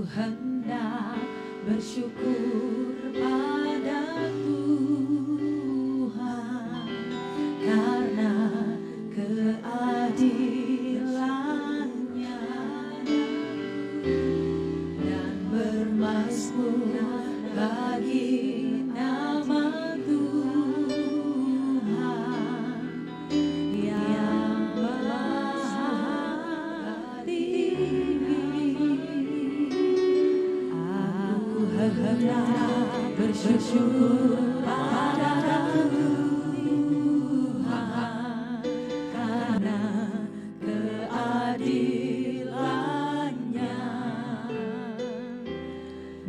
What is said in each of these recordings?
hendak bersyukur pada Tuhan karena keadilan-Nya dan bermazmur bagi nama Tuhan yang maha tinggi. Aku hendak bersyukur pada Tuhan karena keadilan-Nya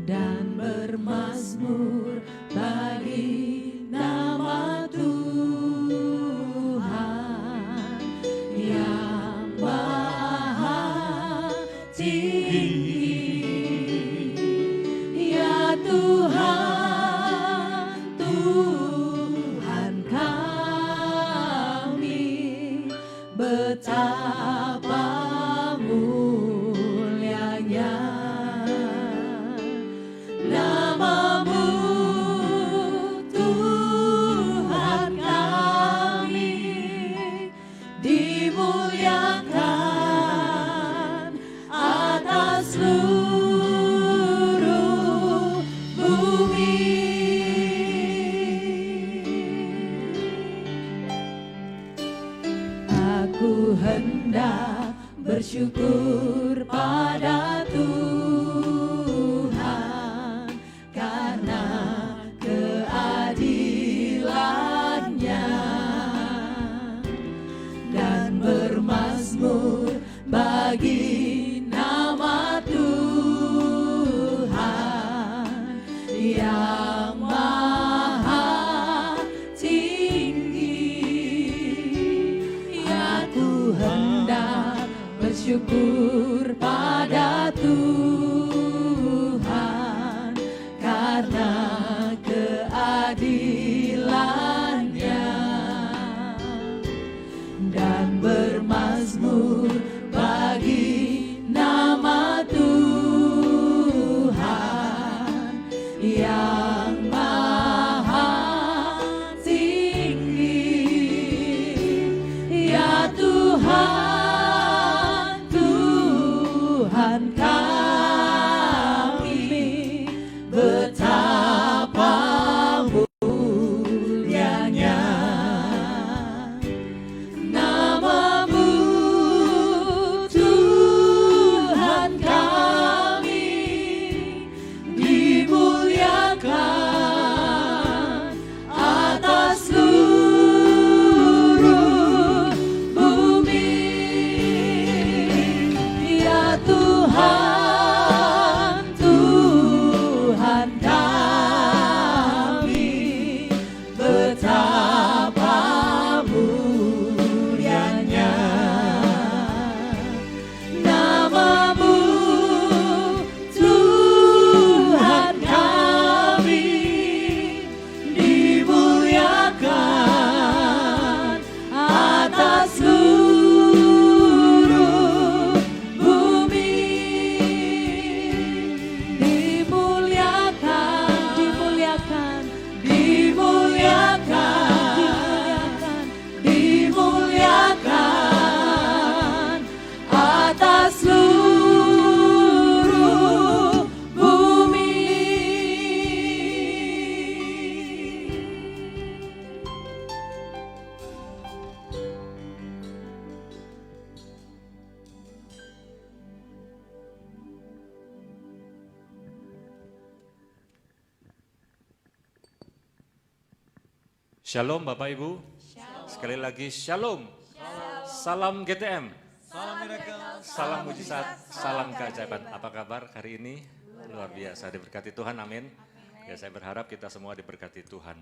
dan bermazmur bagi nama Tuhan yang maha tinggi. Ya Tuhan, Tuhan kami, betapa mulianya nama-Mu, Tuhan kami, dimuliakan atas seluruh bumi. Aku hendak bersyukur pada Tuhan karena keadilan-Nya dan bermazmur bagi nama Tuhan yang maha tinggi. Ya ku hendak bersyukur pada Tuhan karena keadilan-Nya dan bermazmur bagi nama Tuhan yang maha tinggi. Ya Tuhan, Tuhan kami, betapa mulianya nama-Mu, Tuhan kami, dimuliakan atas seluruh bumi. Ya Tuhan, Tuhan kami, betapa mulianya nama-Mu, Tuhan kami, dimuliakan atas seluruh bumi. Dimuliakan, dimuliakan, dimuliakan, dimuliakan atas seluruh bumi. Shalom Bapak Ibu. Sekali lagi Shalom. Salam GTM. Salam miracle. Salam mujizat, salam keajaiban. Apa kabar hari ini? Luar biasa, diberkati Tuhan, amin. Ya, saya berharap kita semua diberkati Tuhan.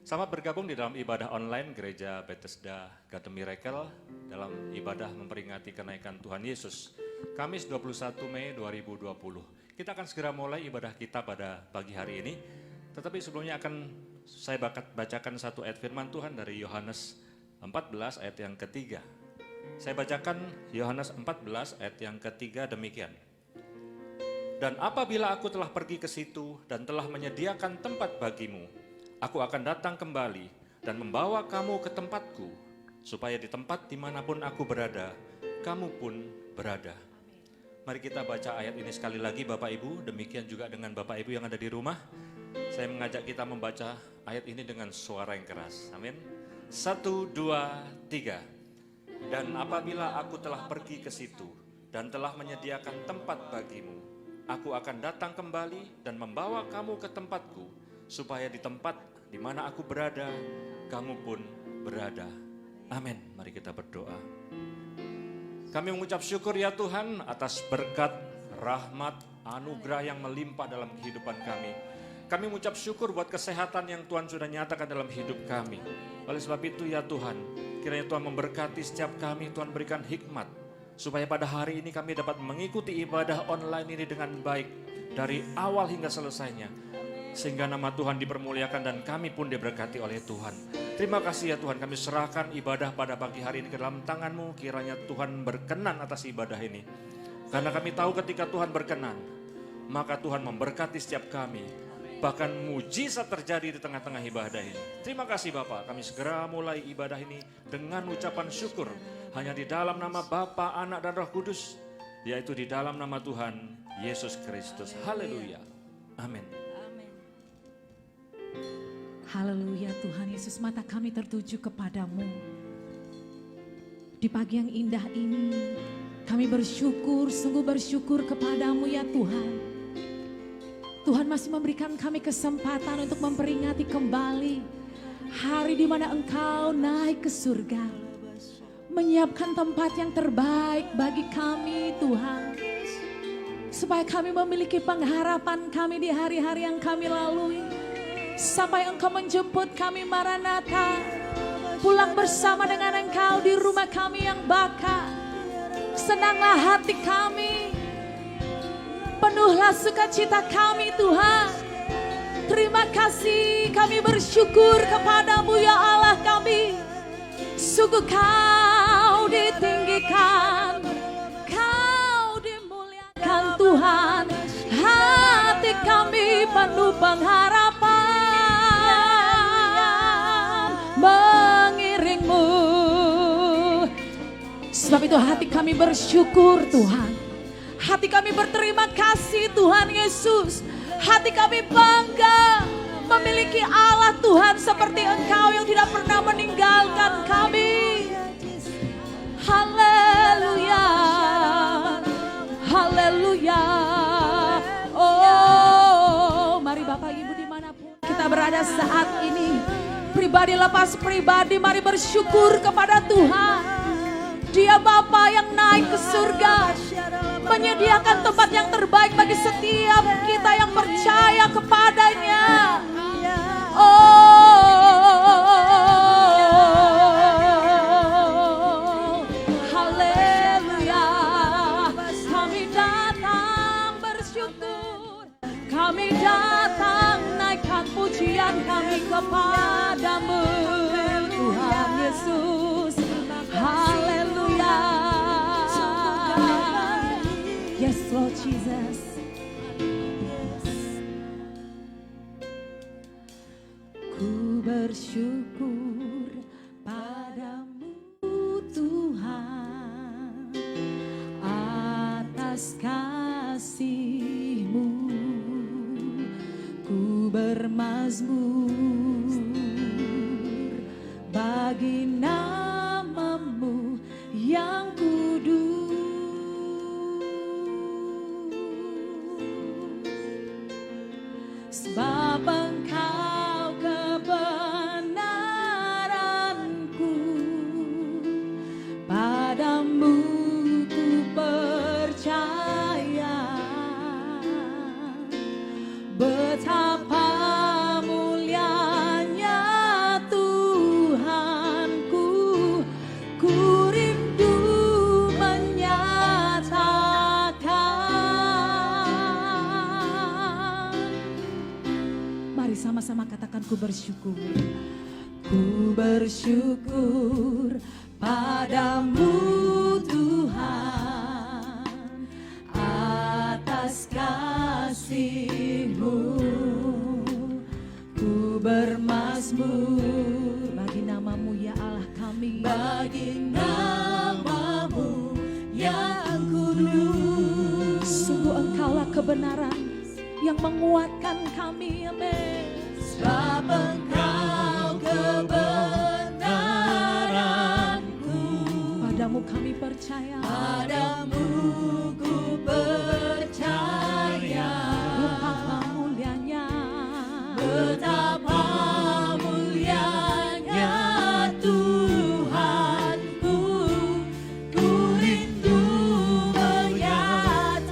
Selamat bergabung di dalam ibadah online Gereja Bethesda God the Miracle dalam ibadah memperingati kenaikan Tuhan Yesus. Kamis 21 Mei 2020. Kita akan segera mulai ibadah kita pada pagi hari ini. Tetapi sebelumnya akan saya bacakan satu ayat firman Tuhan dari Yohanes 14 ayat yang ketiga. Saya bacakan Yohanes 14 ayat yang ketiga demikian. Dan apabila aku telah pergi ke situ dan telah menyediakan tempat bagimu, aku akan datang kembali dan membawa kamu ke tempatku, supaya di tempat dimanapun aku berada, kamu pun berada. Mari kita baca ayat ini sekali lagi Bapak Ibu, demikian juga dengan Bapak Ibu yang ada di rumah. Saya mengajak kita membaca ayat ini dengan suara yang keras. Amin. 1, 2, 3. Dan apabila aku telah pergi ke situ dan telah menyediakan tempat bagimu, aku akan datang kembali dan membawa kamu ke tempatku, supaya di tempat di mana aku berada, kamu pun berada. Amin. Mari kita berdoa. Kami mengucap syukur ya Tuhan atas berkat, rahmat, anugerah yang melimpah dalam kehidupan kami. Kami mengucap syukur buat kesehatan yang Tuhan sudah nyatakan dalam hidup kami. Oleh sebab itu ya Tuhan, kiranya Tuhan memberkati setiap kami, Tuhan berikan hikmat, supaya pada hari ini kami dapat mengikuti ibadah online ini dengan baik, dari awal hingga selesainya. Sehingga nama Tuhan dipermuliakan dan kami pun diberkati oleh Tuhan. Terima kasih ya Tuhan, kami serahkan ibadah pada pagi hari ini ke dalam tangan-Mu. Kiranya Tuhan berkenan atas ibadah ini. Karena kami tahu ketika Tuhan berkenan, maka Tuhan memberkati setiap kami. Bahkan mujizat terjadi di tengah-tengah ibadah ini. Terima kasih Bapak, kami segera mulai ibadah ini dengan ucapan syukur. Hanya di dalam nama Bapa, Anak, dan Roh Kudus, yaitu di dalam nama Tuhan Yesus Kristus. Haleluya. Amin. Haleluya Tuhan Yesus, mata kami tertuju kepadamu. Di pagi yang indah ini, kami bersyukur, sungguh bersyukur kepadamu ya Tuhan. Tuhan masih memberikan kami kesempatan untuk memperingati kembali hari di mana Engkau naik ke surga. Menyiapkan tempat yang terbaik bagi kami Tuhan. Supaya kami memiliki pengharapan kami di hari-hari yang kami lalui. Sampai Engkau menjemput kami Maranatha. Pulang bersama dengan Engkau di rumah kami yang baka. Senanglah hati kami. Penuhlah sukacita kami Tuhan. Terima kasih, kami bersyukur kepadamu ya Allah kami. Sungguh Kau ditinggikan, Kau dimuliakan Tuhan. Hati kami penuh pengharapan mengiringmu. Sebab itu hati kami bersyukur Tuhan. Hati kami berterima kasih Tuhan Yesus. Hati kami bangga memiliki Allah Tuhan seperti Engkau yang tidak pernah meninggalkan kami. Haleluya, haleluya. Oh, mari Bapak Ibu dimanapun kita berada saat ini, pribadi lepas pribadi, mari bersyukur kepada Tuhan. Dia Bapa yang naik ke surga, menyediakan tempat yang terbaik bagi setiap kita yang percaya kepadanya. Oh, haleluya. Kami datang bersyukur, kami datang naikkan pujian kami kepadamu Tuhan Yesus. Haleluya. Yes Lord Jesus. Ku bersyukur padamu Tuhan atas kasih-Mu. Ku bermazmur bagi nama-Mu yang kudus. Sebab Engkau kebenaranku, padamu ku percaya. Betapa mulianya Tuhanku, ku rindu menyatakan. Mari sama-sama katakan ku bersyukur. Ku bersyukur padamu Tuhan atas kasih kasih-Mu, ku bermazmur bagi nama-Mu ya Allah kami, bagi nama-Mu yang kudus. sungguh Engkaulah kebenaran yang menguatkan kami, amin. Sebab Engkau kebenaranku, Padamu kami percaya, padamu ku percaya. betapa mulianya, Betapa mulianya Tuhanku, ku rindu menyatakan.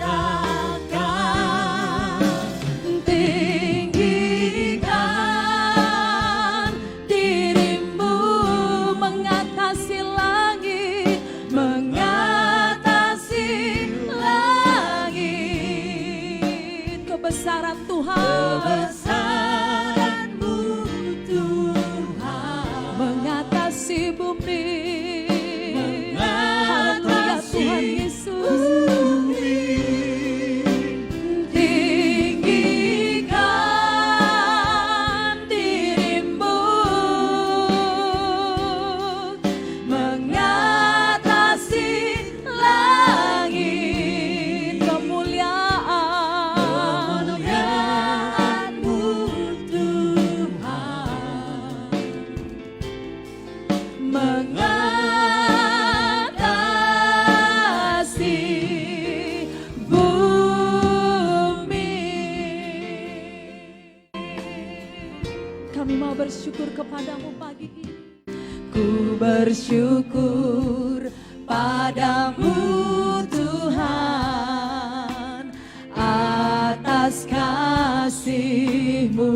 tinggikan dirimu mengatasi langit, mengatasi langit. Kebesaran Tuhan, Kebesaran-Mu Tuhan, mengatasi bumi. Haleluya mengatasi Tuhan Yesus. bumi. Tinggikan dirimu mengatasi langit, kemuliaan Kemuliaan-Mu Tuhan, mengatasi bumi. Kami mau bersyukur kepadamu pagi ini. Ku bersyukur padamu Tuhan atas kasih-Mu.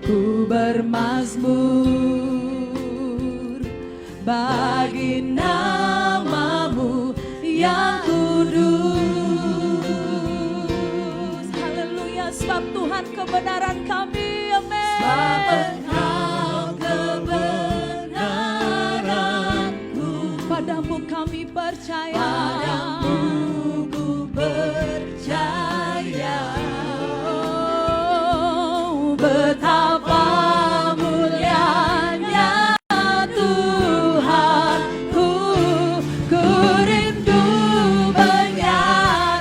Ku bermazmur bagi nama-Mu yang kudus. Haleluya, sebab Tuhan kebenaran kami, amin. sebab Engkau kebenaranku, Padamu kami percaya, padamu ku percaya. Oh, betapa mulianya Tuhanku, ku rindu menyatakan.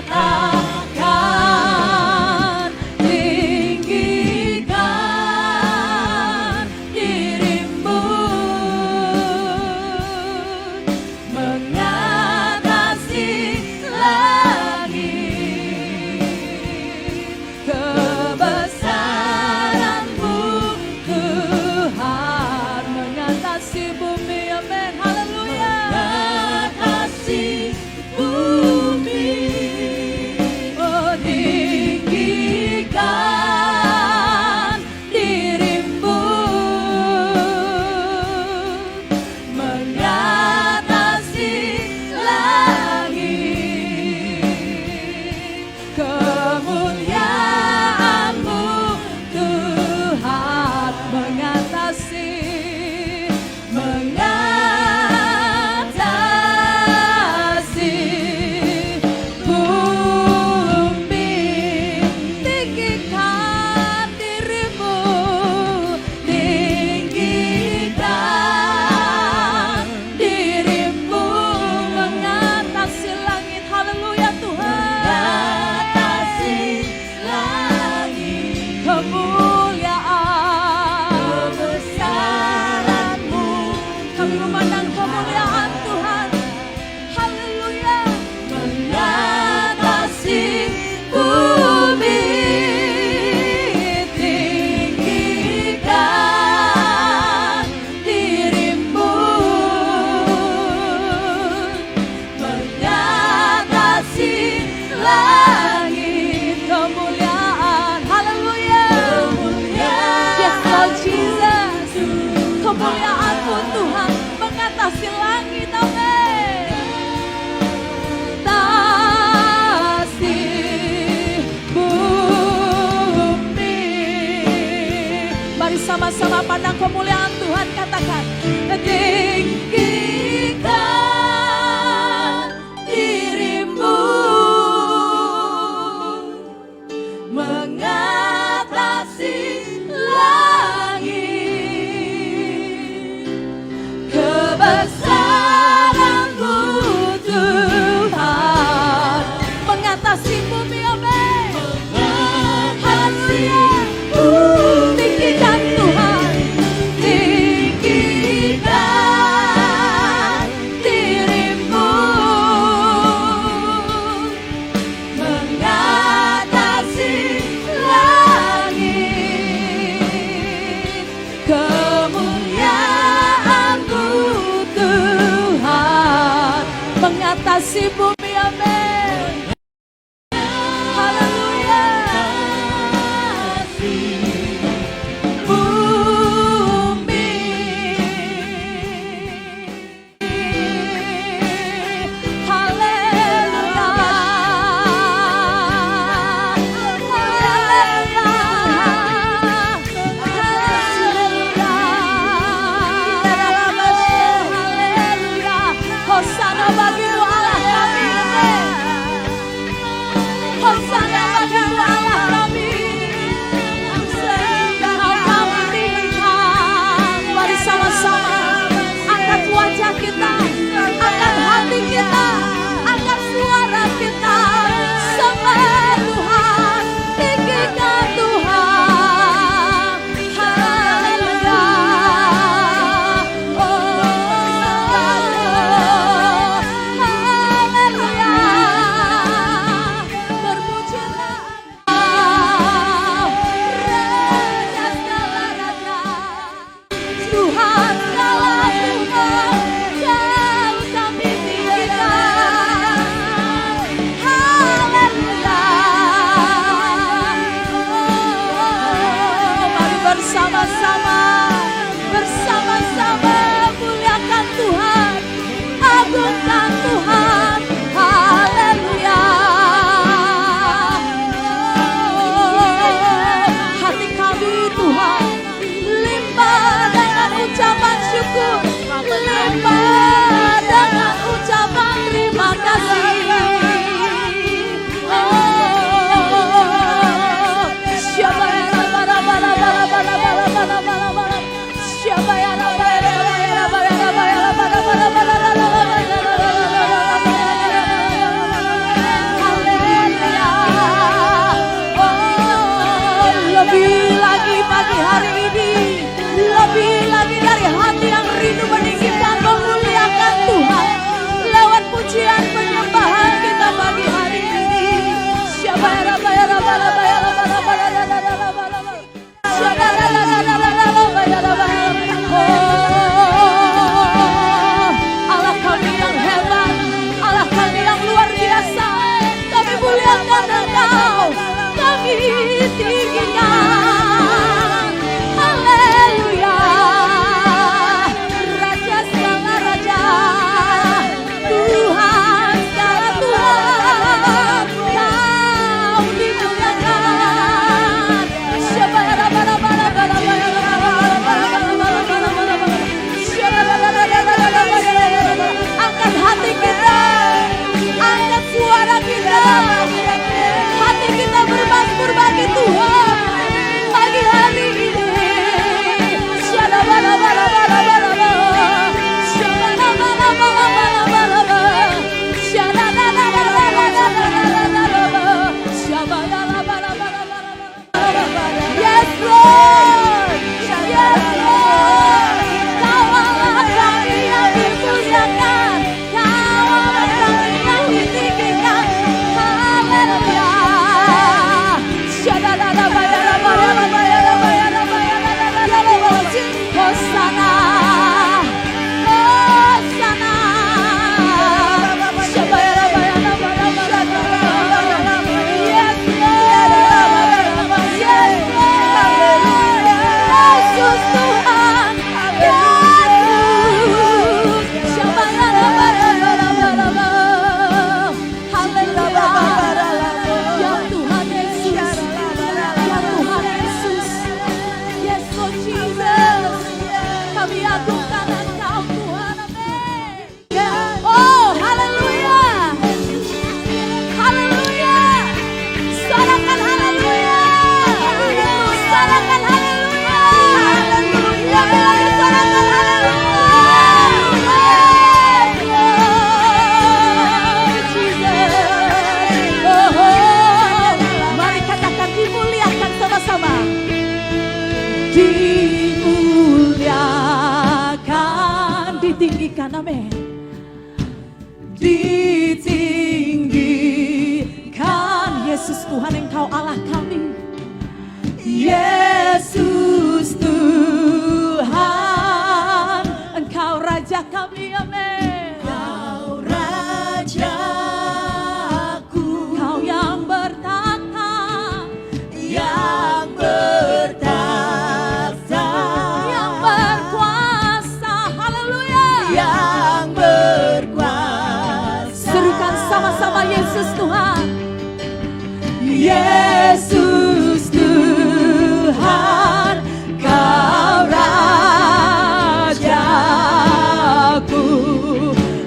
Tinggikan dirimu mengatasi langit, kebesaran-Mu Tuhan mengatasi bumi, amin. Haleluya. Mengatasi bumi, Oh, tinggikan dirimu mengatasi langit, kemuliaan-Mu Tuhan mengatasi bumi. Tinggikan dirimu, tinggikan dirimu mengatasi langit. Haleluya Tuhan. mengatasi langit. Kemuliaan, Kebesaran-Mu kami memandang kemuliaan Tuhan. Haleluya. mengatasi bumi. Tinggikan dirimu mengatasi langit, kemuliaan. Haleluya. Yes Lord Jesus. Kemuliaan-Mu Tuhan mengatasi langit, amin. Mengatasi bumi. Mari sama-sama pandang kemuliaan Tuhan, katakan. Tinggikan dirimu bumi, amin. Haleluya. Bumi. Hosana bagimu Allah kami, amin. Hosana bagimu Allah kami. Engkau kami tinggikan. Mari sama-sama angkat wajah kita, angkat hati kita, angkat suara kita. Sembah Tuhan, tinggikan Tuhan. Haleluya. Haleluya. Berpujilah Raja segala raja, Tuhan segala Tuhan, jauh kami tinggikan. Haleluya. Mari bersama-sama muliakan Tuhan, agungkan Tuhan. Haleluya. Hati kami Tuhan limpah dengan ucapan syukur, limpah dengan ucapan terima kasih. Siapa yang siapa yang lebih lagi pagi hari ini, lebih lagi dari hati yang rindu meninggikan memuliakan Tuhan lewat pujian penyembahan kita pagi hari ini. Siapa yang Allah kami yang hebat, Allah kami yang luar biasa, kami muliakan Engkau, kami tinggikan. Haleluya. Raja segala raja, Tuhan segala Tuhan, Kau dimuliakan. Siapa angkat hati kita, angkat suara kita, hati kita bermasmur bagi Tuhan pagi hari ini. Yes Lord, yes Lord, Kau Allah kami yang dimuliakan, Kau Allah kami yang ditinggikan. Haleluya. Hosana, Hosana. Yes Lord, yes Lord. Yesus Tuhan, Yesus. Haleluya. Ya Tuhan Yesus, ya Tuhan Yesus. Yes Lord Jesus, kami agungkan Engkau Tuhan, amin. Oh haleluya, haleluya. Sorakan haleluya, sorakan haleluya, haleluya. Sorakan haleluya. Jesus. Oh, mari katakan dimuliakan sama-sama. Dimuliakan, ditinggikan, amin. Ditinggikan Yesus Tuhan, Engkau Allah kami. Yesus Tuhan, Engkau Raja kami, amin. Engkau Raja sama-sama Yesus Tuhan. Yesus Tuhan, Kau Rajaku.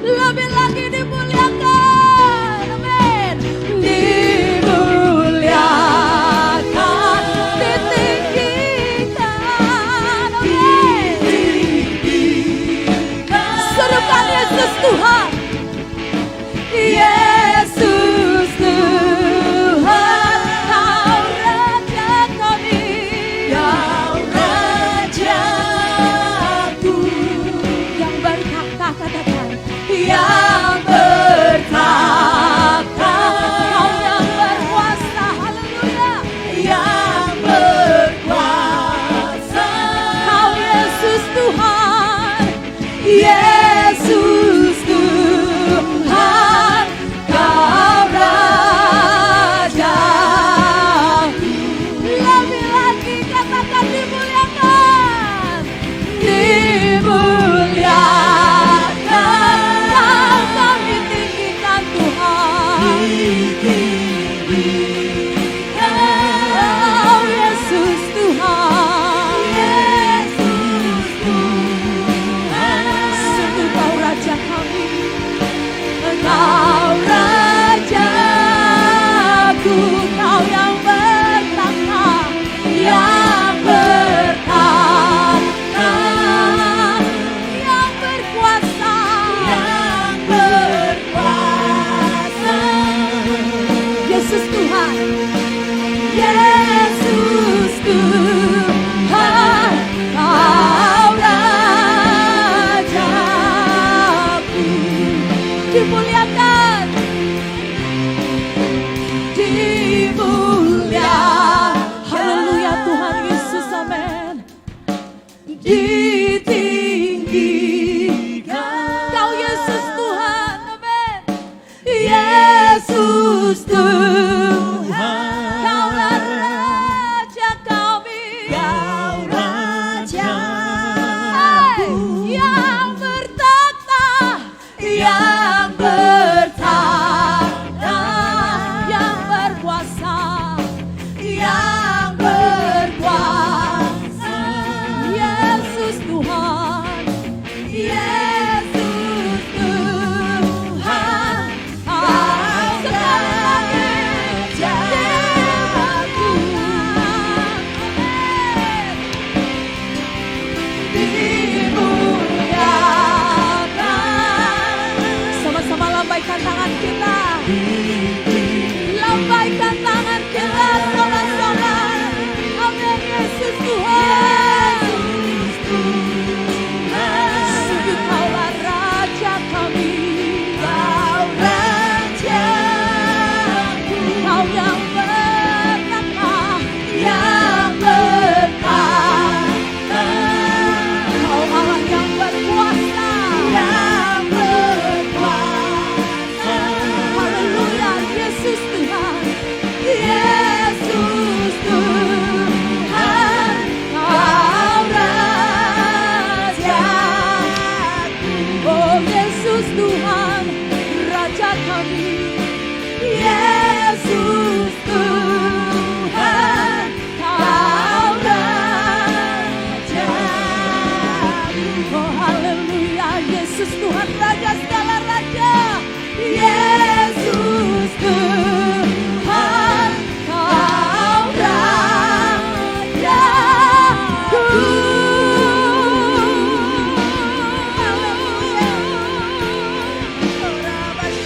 Lebih lagi dimuliakan, amin. Dimuliakan, ditinggikan, amin. Serukan Yesus Tuhan. Yesus Tuhan, Kau Raja kami, Kau Rajaku. Yang bertahta, katakan, yang bertahta, Kau yang berkuasa, haleluya. Yang berkuasa, Kau Yesus Tuhan, Yesus Tuhan, Kau Raja. Lebih lagi katakan dimuliakan, dimuliakan, Kau kami tinggikan Tuhan. Kau Yesus Tuhan, Yesus Tuhan, sungguh Kau Raja kami, Kau Rajaku, Kau yang bertahta, yang bertahta, yang berkuasa, yang berkuasa. Yesus Tuhan, Yesus Tuhan, Kau Rajaku. Dimuliakan, dimuliakan, haleluya Tuhan Yesus, amin. Ditinggikan, Kau Yesus Tuhan, amin. Yesus Tuhan, Kaulah Raja kami, Kau Rajaku. Yang bertahta, yang bertahta, yang berkuasa, yang berkuasa. Yesus Tuhan, Yesus Tuhan, Kau sekali lagi Rajaku. Dimuliakan. Sama-sama lambaikan tangan kita. Lambaikan tangan kita, sorak-sorak. Amin, Yesus Tuhan. Sungguh Kaulah Raja kami, Kau Rajaku. Kau yang bertahta, yang bertahta, Kau Allah yang berkuasa, yang berkuasa. Haleluya, Yesus Tuhan, Yesus Tuhan, Kau Rajaku. Oh Yesus Tuhan, Raja kami, Yesus Tuhan, Kau Rajaku. Oh haleluya, Yesus Tuhan, Raja segala raja, Yesus Tuhan, Kau Rajaku.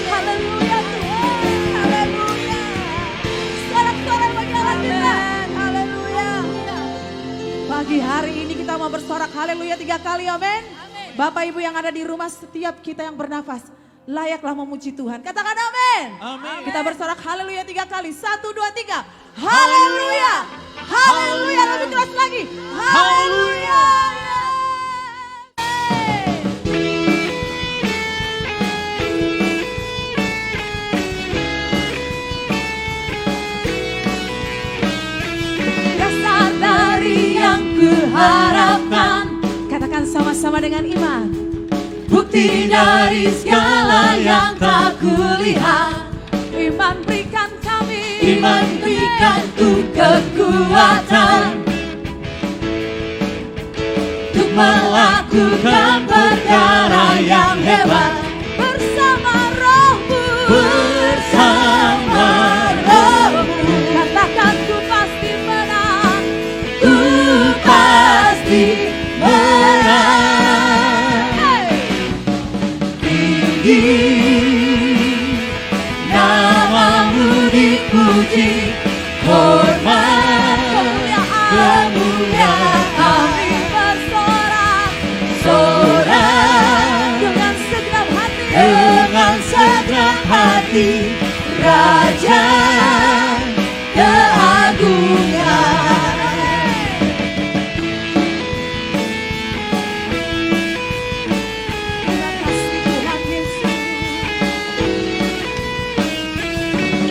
Haleluya Tuhan, haleluya. Sorak-sorak bagi Allah kita, haleluya. Pagi hari ini kita mau bersorak haleluya 3 kali, amin. Bapak Ibu yang ada di rumah, setiap kita yang bernafas layaklah memuji Tuhan. Katakan amin. Amin. Kita bersorak haleluya 3 kali. 1, 2, 3. Haleluya. Haleluya. Lebih keras lagi. Haleluya. Dasar dari yang kuharapkan. Katakan sama-sama dengan iman. bukti dari segala yang tak kulihat. Iman berikan kami, iman berikan ku kekuatan untuk melakukan perkara yang hebat bersama Rohmu, bersama Rohmu. Katakan ku pasti menang, ku pasti menang. Tinggi namamu dipuji, hormat kemuliaan kami bersorak dengan segenap hati, Raja keagungan. Terima kasih Tuhan Yesus.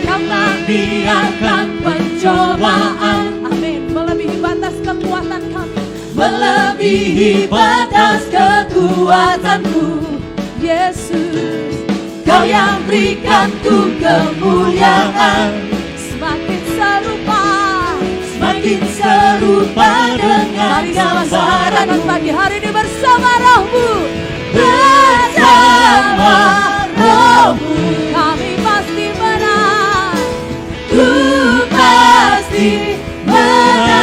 Jangan biarkan pencobaan, amin, melebihi batas kekuatan kami, melebihi batas kekuatanku. Yesus, Kau yang berikan ku kemuliaan, semakin serupa dengan gambaran. Pagi hari ini bersama Rohmu, bersama Rohmu kami pasti menang, ku pasti menang.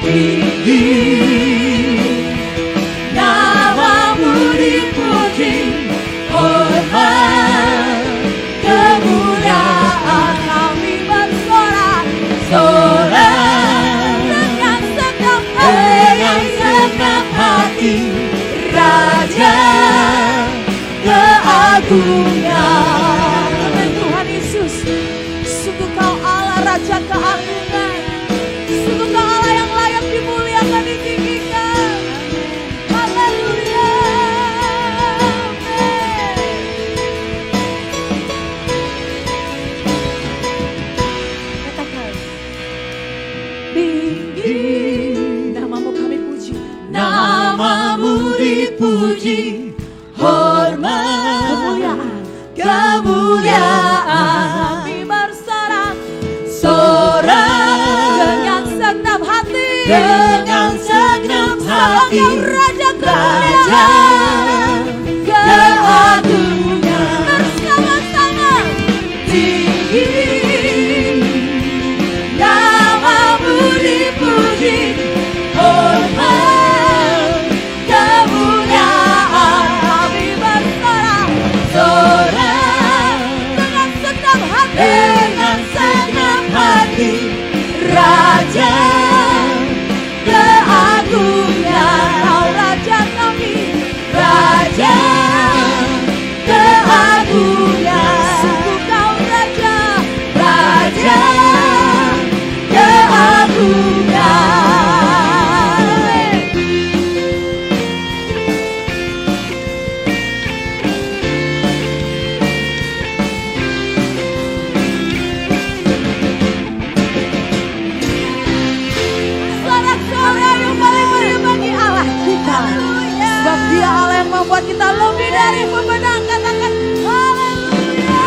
Tinggi namamu dipuji, hormat kemuliaan kami bersorak dengan segenap hati, Raja keagungan. Amin Tuhan Yesus, sungguh Kau Allah Raja keagungan, sungguh Kau Allah yang layak dimuliakan, ditinggikan. Haleluya. Katakan, tinggi namamu kami puji, namamu dipuji, hormat kemuliaan kami bersorak dengan segenap hati, Raja keagungan. Bersama-sama tinggi namamu dipuji, hormat kemuliaan kami bersorak dengan segenap hati, Raja keagungan. Kau Raja kami, Raja keagungan. Sungguh Kau Raja keagungan. Sorak-sorai yang paling meriah bagi Allah kita, sebab Dia Allah yang membuat kita lebih dari pemenang. Katakan haleluya.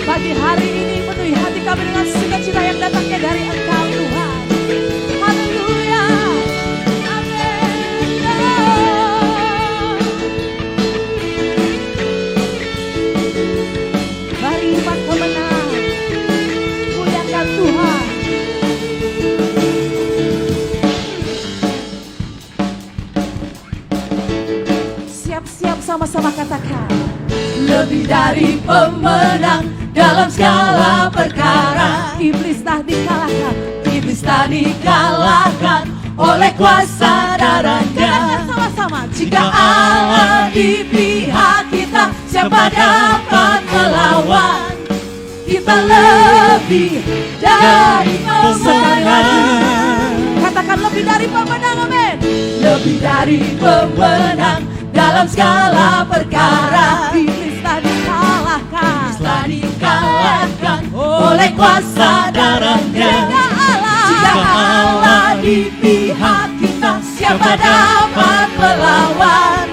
Pagi hari ini penuhi hati kami dengan sukacita yang datangnya dari Engkau Tuhan. Haleluya. Amin. Mari umat pemenang, muliakan Tuhan. Siap-siap sama-sama katakan, lebih dari pemenang dalam segala perkara. Iblis tak dikalahkan oleh kuasa darah-Nya. Sama-sama, jika Allah di pihak kita, siapa dapat melawan? Kita lebih dari pemenang. Katakan lebih dari pemenang, amin. Lebih dari pemenang dalam segala perkara. Iblis tak dikalahkan oleh kuasa darah-Nya. Jika Allah di lawan,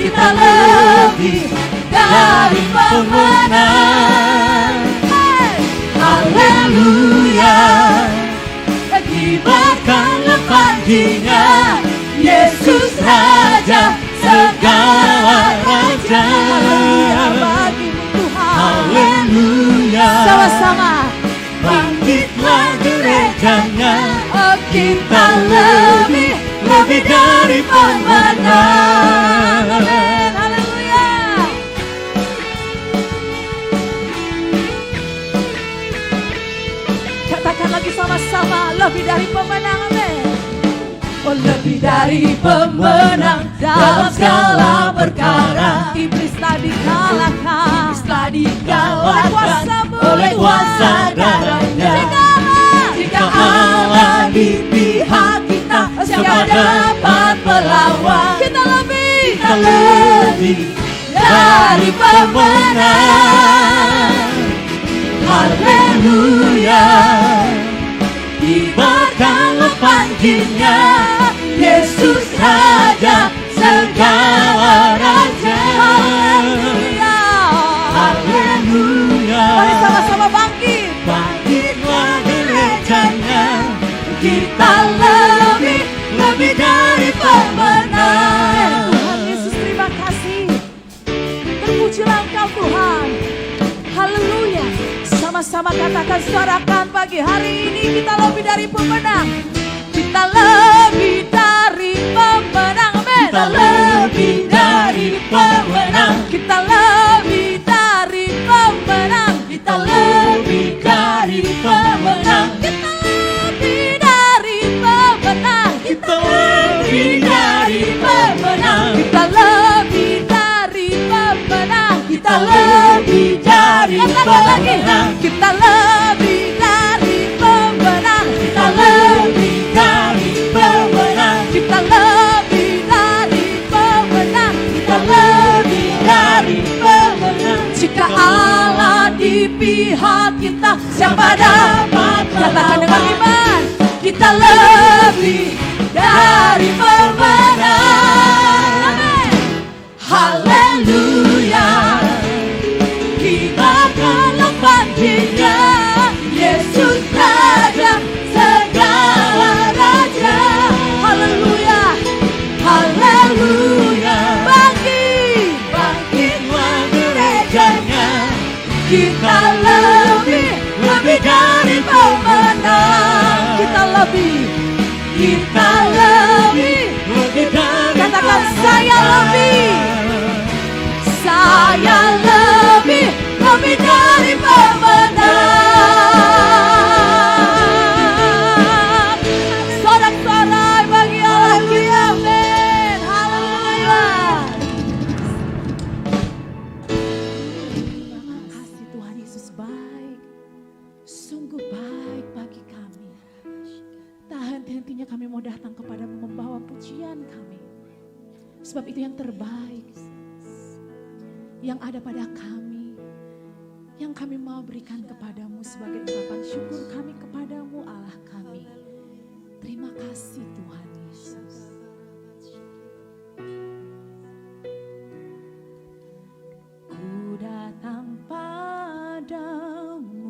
kita lebih dari pemenang. Haleluya, kibarkanlah panjinya, Yesus Raja segala raja. Bagimu Tuhan, haleluya, sama-sama bangkitlah gerejanya, kita lebih dari pemenang. Haleluya. Katakan lagi sama-sama, lebih dari pemenang. Amin. Oh, lebih dari pemenang dalam segala perkara. Iblis telah dikalahkan, oleh kuasa darahnya. Jika Allah di pihak kita, siapa dapat melawan? Kita lebih dari pemenang. Haleluya, kibarkanlah panjinya, Yesus Raja segala raja. Haleluya, haleluya. Mari sama-sama bangkit, bangkitlah gerejanya, kita lebih dari pemenang. Tuhan Yesus, terima kasih. Terpujilah Engkau Tuhan. Haleluya. Sama-sama katakan, suarakan pagi hari ini, kita lebih dari pemenang. Kita lebih dari pemenang. Amin. Kita lebih dari pemenang. Kita lebih dari pemenang. Kita lebih dari pemenang. Kita lebih dari pemenang. Kita lebih dari pemenang. Kita lebih dari pemenang. Kita lebih dari pemenang. Kita lebih dari pemenang. Kita lebih dari pemenang. Kita lebih dari pemenang. Kita lebih dari pemenang. Jika Allah di pihak kita, siapa dapat? Katakan dengan iman, kita lebih dari pemenang. Amin. Haleluya, kibarkanlah panjinya, Yesus Raja segala raja. Haleluya, haleluya. Bangkitlah gerejanya, kita lebih dari pemenang. Kita lebih dari. Katakan, saya lebih dari pemenang. Sorak-sorai bagi Allah kita. Amin. Haleluya. Terima kasih Tuhan Yesus, baik, sungguh baik bagi kami. Tak henti-hentinya kami mau datang kepadamu membawa pujian kami. Sebab itu yang terbaik yang ada pada kami, yang kami mau berikan kepadamu sebagai ungkapan syukur kami kepadamu Allah kami. Terima kasih Tuhan Yesus. Ku datang padamu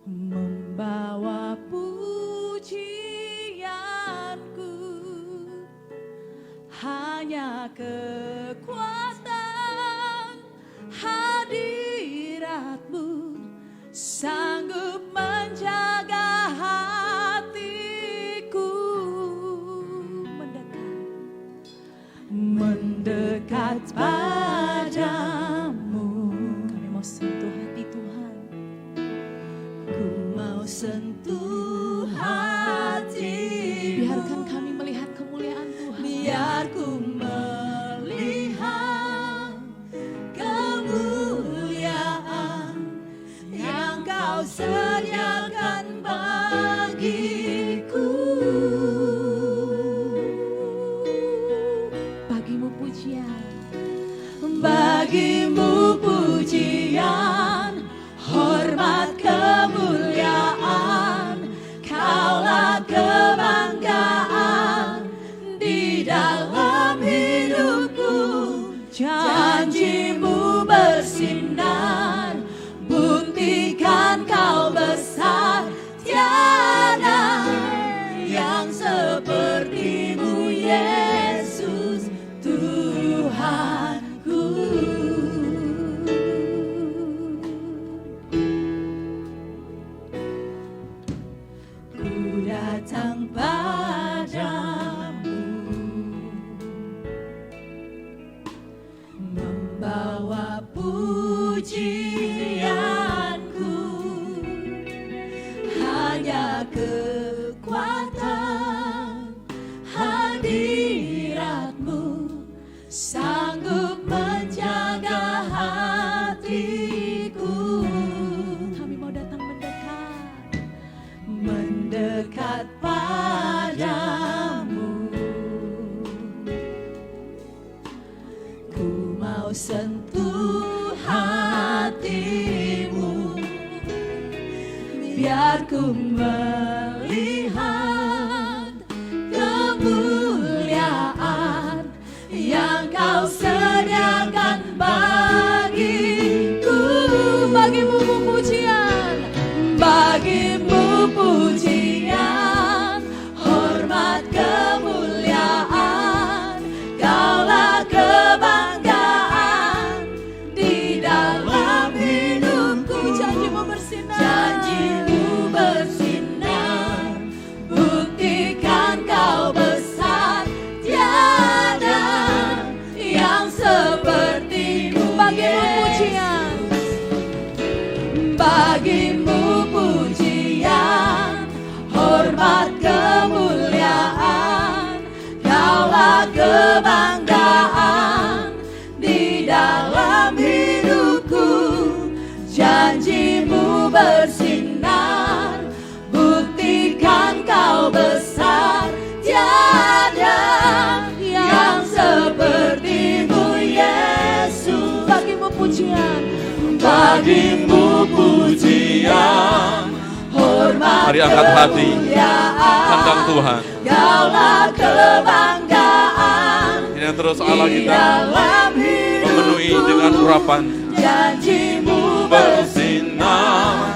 membawa pujianku, hanya kekuatan hadiratmu sanggup menjaga hatiku. Mendekat padamu, kami mau sentuh hati Tuhan. Ku mau sentuh hati, biarkan kami melihat kemuliaan Tuhan. Biar ku melihat kemuliaan yang Kau sediakan bagiku. Bagimu pujian, bagimu pujian, hormat kemuliaan, Kaulah kebanggaan Janjimu bersinar, buktikan kau besar. Tiada yang sepertimu Yesus Tuhanku. Ku datang padamu, membawa pujianku, hanya kekuatan hadiratmu sanggup menjaga hatiku. Kami mau datang mendekat padamu. Ku mau sentuh hatimu, biar ku melihat kemuliaan yang kau sediakan bagiku. Bagimu pujian, bagimu pujian, hormat kemuliaan, kaulah kebanggaan di dalam hidupku. Janjimu bersinar, buktikan kau besar. Tiada yang sepertimu. Bagimu pujian, hormat kemuliaan, kaulah kebanggaan di dalam hidupku. Janjimu bersinar, buktikan kau besar. Tiada yang sepertimu Yesus. Bagimu pujian, bagimu pujian, hormat Mari angkat hati, pandang Tuhan. Kaulah kebanggaan Ini terus Allah di kita dalam memenuhi hidupku. dengan urapan. Janjimu Bersinar,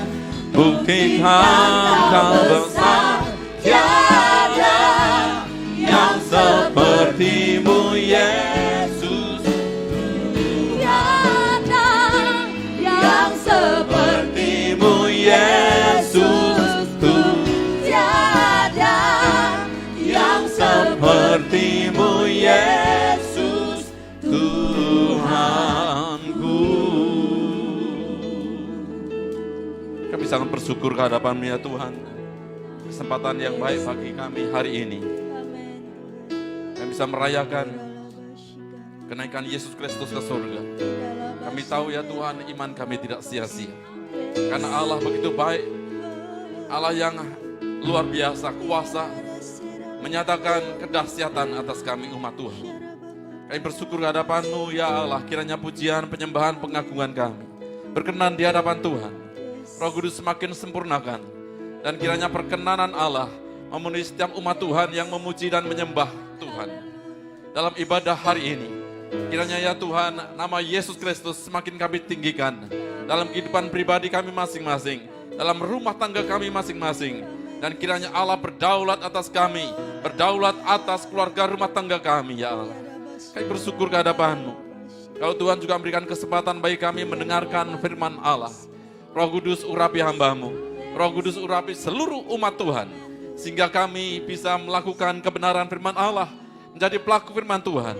buktikan kau besar. Tiada Yang sepertimu Yesus, Tiada yang sepertimu Yesus, Tiada yang sepertimu Yesus Tuhanku. Kami sangat bersyukur kehadapan-Mu ya Tuhan. Kesempatan yang baik bagi kami hari ini. Kami bisa merayakan kenaikan Yesus Kristus ke surga. Kami tahu ya Tuhan, iman kami tidak sia-sia. Karena Allah begitu baik, Allah yang luar biasa kuasa, menyatakan kedahsyatan atas kami umat Tuhan. Kami bersyukur di hadapan-Mu ya Allah, kiranya pujian, penyembahan, pengagungan kami berkenan di hadapan Tuhan. Roh Kudus semakin sempurnakan, dan kiranya perkenanan Allah memenuhi setiap umat Tuhan yang memuji dan menyembah Tuhan. Dalam ibadah hari ini, kiranya ya Tuhan, nama Yesus Kristus semakin kami tinggikan dalam kehidupan pribadi kami masing-masing, dalam rumah tangga kami masing-masing. Dan kiranya Allah berdaulat atas kami, berdaulat atas keluarga rumah tangga kami ya Allah. Kami bersyukur ke hadapan-Mu. Kalau Tuhan juga memberikan kesempatan bagi kami mendengarkan firman Allah. Roh Kudus urapi hamba-Mu, Roh Kudus urapi seluruh umat Tuhan, sehingga kami bisa melakukan kebenaran firman Allah, menjadi pelaku firman Tuhan.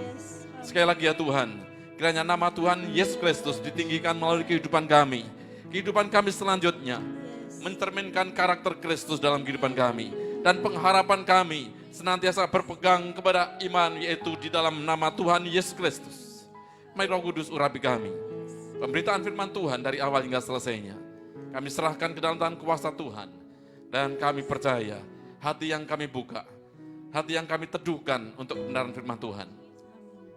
Sekali lagi ya Tuhan, kiranya nama Tuhan Yesus Kristus ditinggikan melalui kehidupan kami selanjutnya, mencerminkan karakter Kristus dalam kehidupan kami, dan pengharapan kami senantiasa berpegang kepada iman, yaitu di dalam nama Tuhan Yesus Kristus. Mari Roh Kudus urapi kami, pemberitaan firman Tuhan dari awal hingga selesainya, kami serahkan ke dalam tangan kuasa Tuhan, dan kami percaya hati yang kami buka, hati yang kami teduhkan untuk kebenaran firman Tuhan,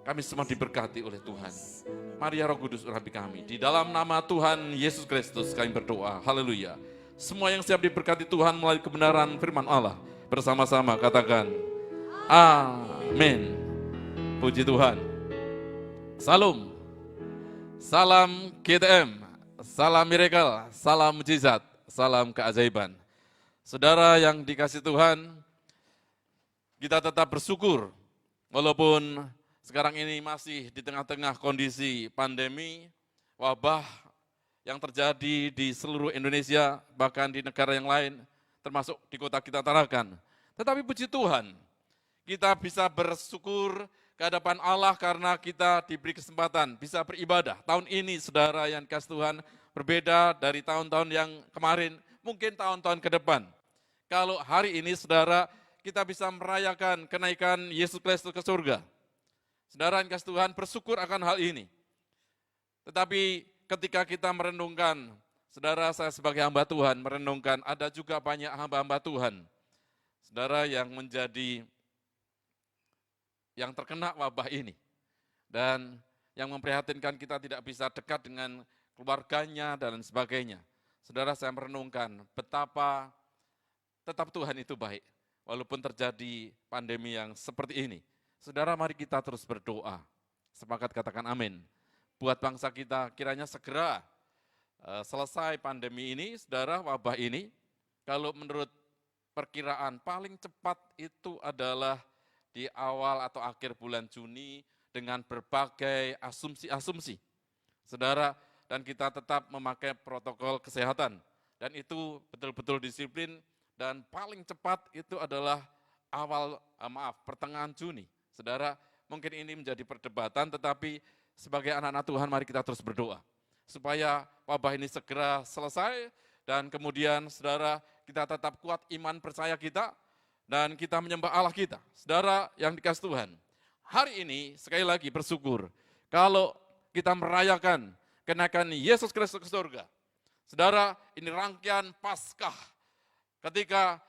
kami semua diberkati oleh Tuhan. Mari ya Roh Kudus urapi kami, di dalam nama Tuhan Yesus Kristus kami berdoa, haleluya. Semua yang siap diberkati Tuhan melalui kebenaran firman Allah, bersama-sama katakan, amin. Puji Tuhan. Salam. Salam GTM, salam miracle, salam mujizat, salam keajaiban. Saudara yang dikasih Tuhan, kita tetap bersyukur walaupun sekarang ini masih di tengah-tengah kondisi pandemi, wabah yang terjadi di seluruh Indonesia, bahkan di negara yang lain, termasuk di kota kita Tarakan. Tetapi puji Tuhan, kita bisa bersyukur ke hadapan Allah karena kita diberi kesempatan bisa beribadah. Tahun ini saudara yang dikasih Tuhan berbeda dari tahun-tahun yang kemarin, mungkin tahun-tahun ke depan. Kalau hari ini saudara kita bisa merayakan kenaikan Yesus Kristus ke surga. Saudara yang dikasih Tuhan bersyukur akan hal ini. Tetapi ketika kita merenungkan, saudara saya sebagai hamba Tuhan merenungkan ada juga banyak hamba-hamba Tuhan. Saudara yang terkena wabah ini. Dan yang memprihatinkan kita tidak bisa dekat dengan keluarganya dan sebagainya. Saudara saya merenungkan betapa tetap Tuhan itu baik. Walaupun terjadi pandemi yang seperti ini. Saudara mari kita terus berdoa. Sepakat katakan amin. Buat bangsa kita kiranya segera selesai pandemi ini, saudara wabah ini. Kalau menurut perkiraan paling cepat itu adalah di awal atau akhir bulan Juni dengan berbagai asumsi-asumsi. Saudara, dan kita tetap memakai protokol kesehatan. Dan itu betul-betul disiplin dan paling cepat itu adalah pertengahan Juni. Saudara, mungkin ini menjadi perdebatan tetapi sebagai anak-anak Tuhan mari kita terus berdoa. Supaya wabah ini segera selesai dan kemudian saudara kita tetap kuat iman percaya kita. Dan kita menyembah Allah kita, saudara yang dikasih Tuhan. Hari ini sekali lagi bersyukur kalau kita merayakan kenaikan Yesus Kristus ke surga. Saudara, ini rangkaian Paskah ketika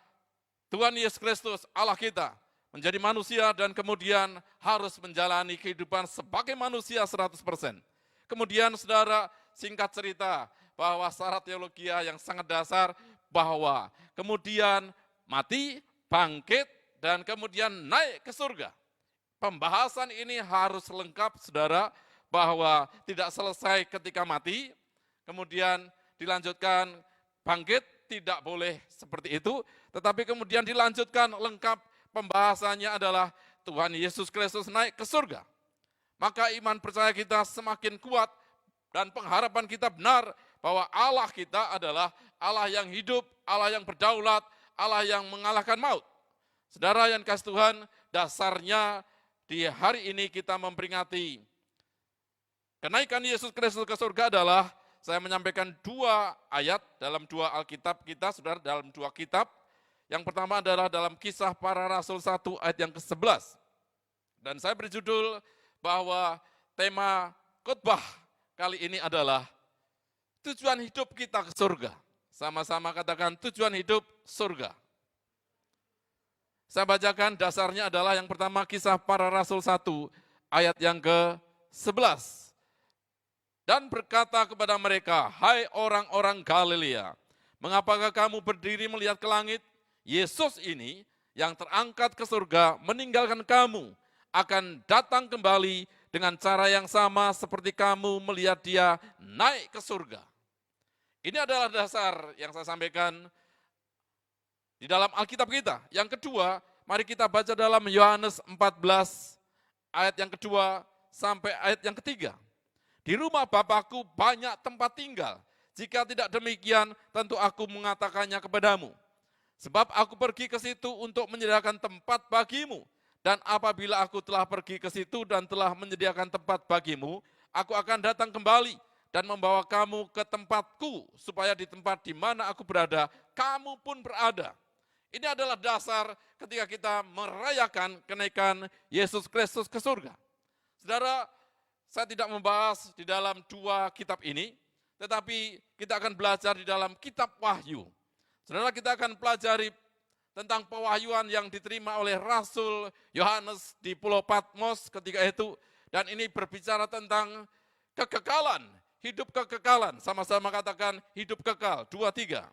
Tuhan Yesus Kristus Allah kita menjadi manusia dan kemudian harus menjalani kehidupan sebagai manusia 100%. Kemudian saudara singkat cerita bahwa syarat teologia yang sangat dasar bahwa kemudian mati, bangkit, dan kemudian naik ke surga. Pembahasan ini harus lengkap, saudara, bahwa tidak selesai ketika mati, kemudian dilanjutkan bangkit, tidak boleh seperti itu, tetapi kemudian dilanjutkan lengkap, pembahasannya adalah Tuhan Yesus Kristus naik ke surga. Maka iman percaya kita semakin kuat, dan pengharapan kita benar, bahwa Allah kita adalah Allah yang hidup, Allah yang berdaulat, Allah yang mengalahkan maut. Saudara yang kasih Tuhan, dasarnya di hari ini kita memperingati kenaikan Yesus Kristus ke surga adalah, saya menyampaikan 2 ayat dalam 2 Alkitab kita, saudara, dalam 2 kitab. Yang pertama adalah dalam Kisah Para Rasul 1 ayat yang ke-11. Dan saya berjudul bahwa tema khotbah kali ini adalah tujuan hidup kita ke surga. Sama-sama katakan tujuan hidup surga. Saya bacakan dasarnya adalah yang pertama Kisah Para Rasul 1 ayat yang ke-11. Dan berkata kepada mereka, hai orang-orang Galilea, mengapakah kamu berdiri melihat ke langit? Yesus ini yang terangkat ke surga meninggalkan kamu akan datang kembali dengan cara yang sama seperti kamu melihat dia naik ke surga. Ini adalah dasar yang saya sampaikan di dalam Alkitab kita. Yang kedua, mari kita baca dalam Yohanes 14 ayat yang kedua sampai ayat yang ketiga. Di rumah Bapakku banyak tempat tinggal. Jika tidak demikian, tentu aku mengatakannya kepadamu. Sebab aku pergi ke situ untuk menyediakan tempat bagimu. Dan apabila aku telah pergi ke situ dan telah menyediakan tempat bagimu, aku akan datang kembali dan membawa kamu ke tempatku, supaya di tempat di mana aku berada, kamu pun berada. Ini adalah dasar ketika kita merayakan kenaikan Yesus Kristus ke surga. Saudara, saya tidak membahas di dalam 2 kitab ini, tetapi kita akan belajar di dalam kitab Wahyu. Saudara, kita akan pelajari tentang pewahyuan yang diterima oleh Rasul Yohanes di Pulau Patmos ketika itu. Dan ini berbicara tentang kekekalan, hidup kekekalan. Sama-sama katakan hidup kekal, 2, 3.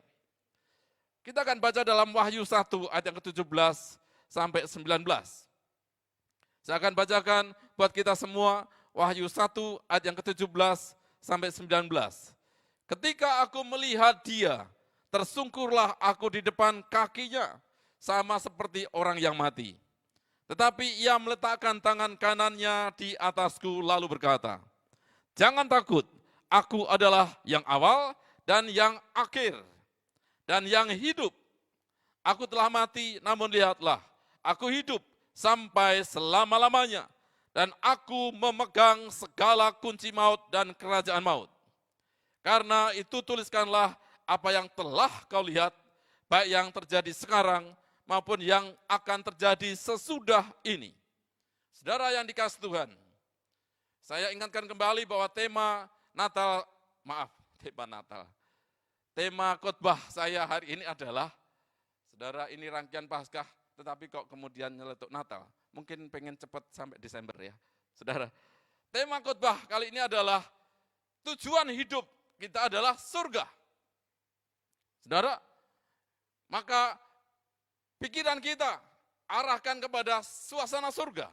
Kita akan baca dalam Wahyu 1 ayat yang ke-17 sampai 19. Saya akan bacakan buat kita semua, Wahyu 1 ayat yang ke-17 sampai 19. Ketika aku melihat dia, tersungkurlah aku di depan kakinya, sama seperti orang yang mati. Tetapi ia meletakkan tangan kanannya di atasku lalu berkata, jangan takut, aku adalah yang awal dan yang akhir dan yang hidup. Aku telah mati, namun lihatlah, aku hidup sampai selama-lamanya. Dan aku memegang segala kunci maut dan kerajaan maut. Karena itu tuliskanlah apa yang telah kau lihat, baik yang terjadi sekarang maupun yang akan terjadi sesudah ini. Saudara yang dikasihi Tuhan, saya ingatkan kembali bahwa tema khotbah saya hari ini adalah, saudara, ini rangkaian Paskah, tetapi kok kemudian nyeletuk Natal. Mungkin pengen cepat sampai Desember ya. Saudara, tema khotbah kali ini adalah tujuan hidup kita adalah surga. Saudara, maka pikiran kita arahkan kepada suasana surga.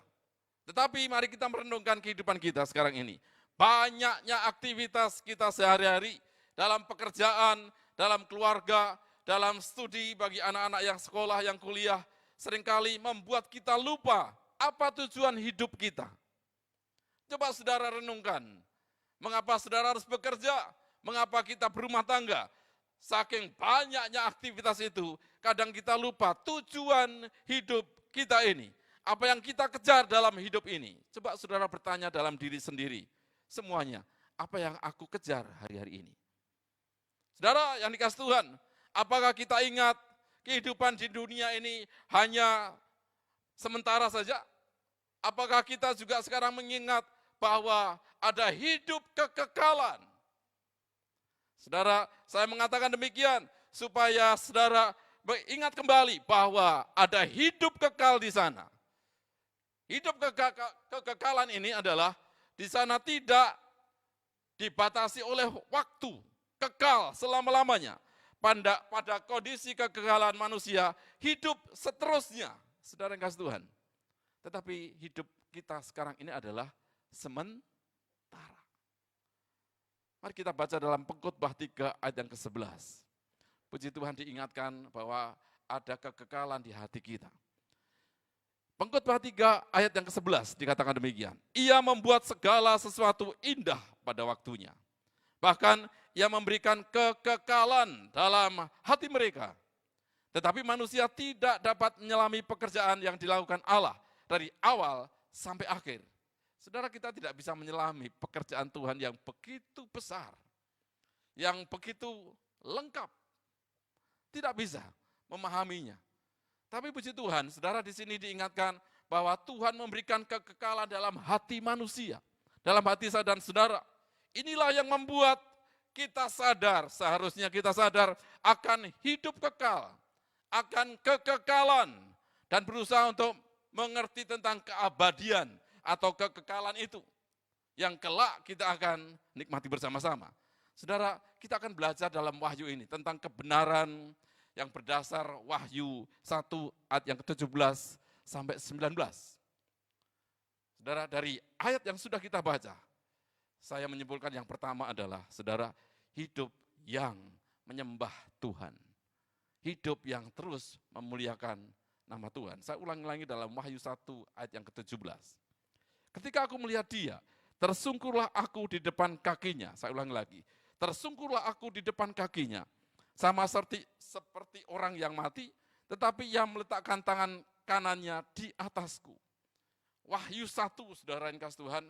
Tetapi mari kita merenungkan kehidupan kita sekarang ini. Banyaknya aktivitas kita sehari-hari dalam pekerjaan, dalam keluarga, dalam studi bagi anak-anak yang sekolah, yang kuliah, seringkali membuat kita lupa apa tujuan hidup kita. Coba saudara renungkan, mengapa saudara harus bekerja, mengapa kita berumah tangga. Saking banyaknya aktivitas itu, kadang kita lupa tujuan hidup kita ini. Apa yang kita kejar dalam hidup ini. Coba saudara bertanya dalam diri sendiri, semuanya, apa yang aku kejar hari-hari ini. Saudara yang dikasihi Tuhan, apakah kita ingat kehidupan di dunia ini hanya sementara saja? Apakah kita juga sekarang mengingat bahwa ada hidup kekekalan? Saudara, saya mengatakan demikian supaya saudara ingat kembali bahwa ada hidup kekal di sana. Hidup kekekalan ini adalah di sana tidak dibatasi oleh waktu, kekal selama-lamanya. Pada kondisi kekekalan manusia, hidup seterusnya, saudara yang kasih Tuhan. Tetapi hidup kita sekarang ini adalah sementara. Mari kita baca dalam Pengkhotbah 3 ayat yang ke-11. Puji Tuhan, diingatkan bahwa ada kekekalan di hati kita. Pengkhotbah 3 ayat yang ke-11 dikatakan demikian. Ia membuat segala sesuatu indah pada waktunya. Bahkan ia memberikan kekekalan dalam hati mereka. Tetapi manusia tidak dapat menyelami pekerjaan yang dilakukan Allah dari awal sampai akhir. Saudara, kita tidak bisa menyelami pekerjaan Tuhan yang begitu besar, yang begitu lengkap. Tidak bisa memahaminya. Tapi puji Tuhan, saudara, di sini diingatkan bahwa Tuhan memberikan kekekalan dalam hati manusia, dalam hati saya dan saudara. Inilah yang membuat kita sadar, seharusnya kita sadar akan hidup kekal, akan kekekalan, dan berusaha untuk mengerti tentang keabadian atau kekekalan itu, yang kelak kita akan nikmati bersama-sama. Saudara, kita akan belajar dalam Wahyu ini tentang kebenaran yang berdasar Wahyu 1 ayat yang ke-17 sampai 19. Saudara, dari ayat yang sudah kita baca, saya menyimpulkan yang pertama adalah, saudara, hidup yang menyembah Tuhan. Hidup yang terus memuliakan nama Tuhan. Saya ulangi dalam Wahyu 1 ayat yang ke-17. Ketika aku melihat dia, tersungkurlah aku di depan kakinya. Saya ulangi lagi. Tersungkurlah aku di depan kakinya. Sama seperti orang yang mati, tetapi ia meletakkan tangan kanannya di atasku. Wahyu 1, saudara yang kasih Tuhan,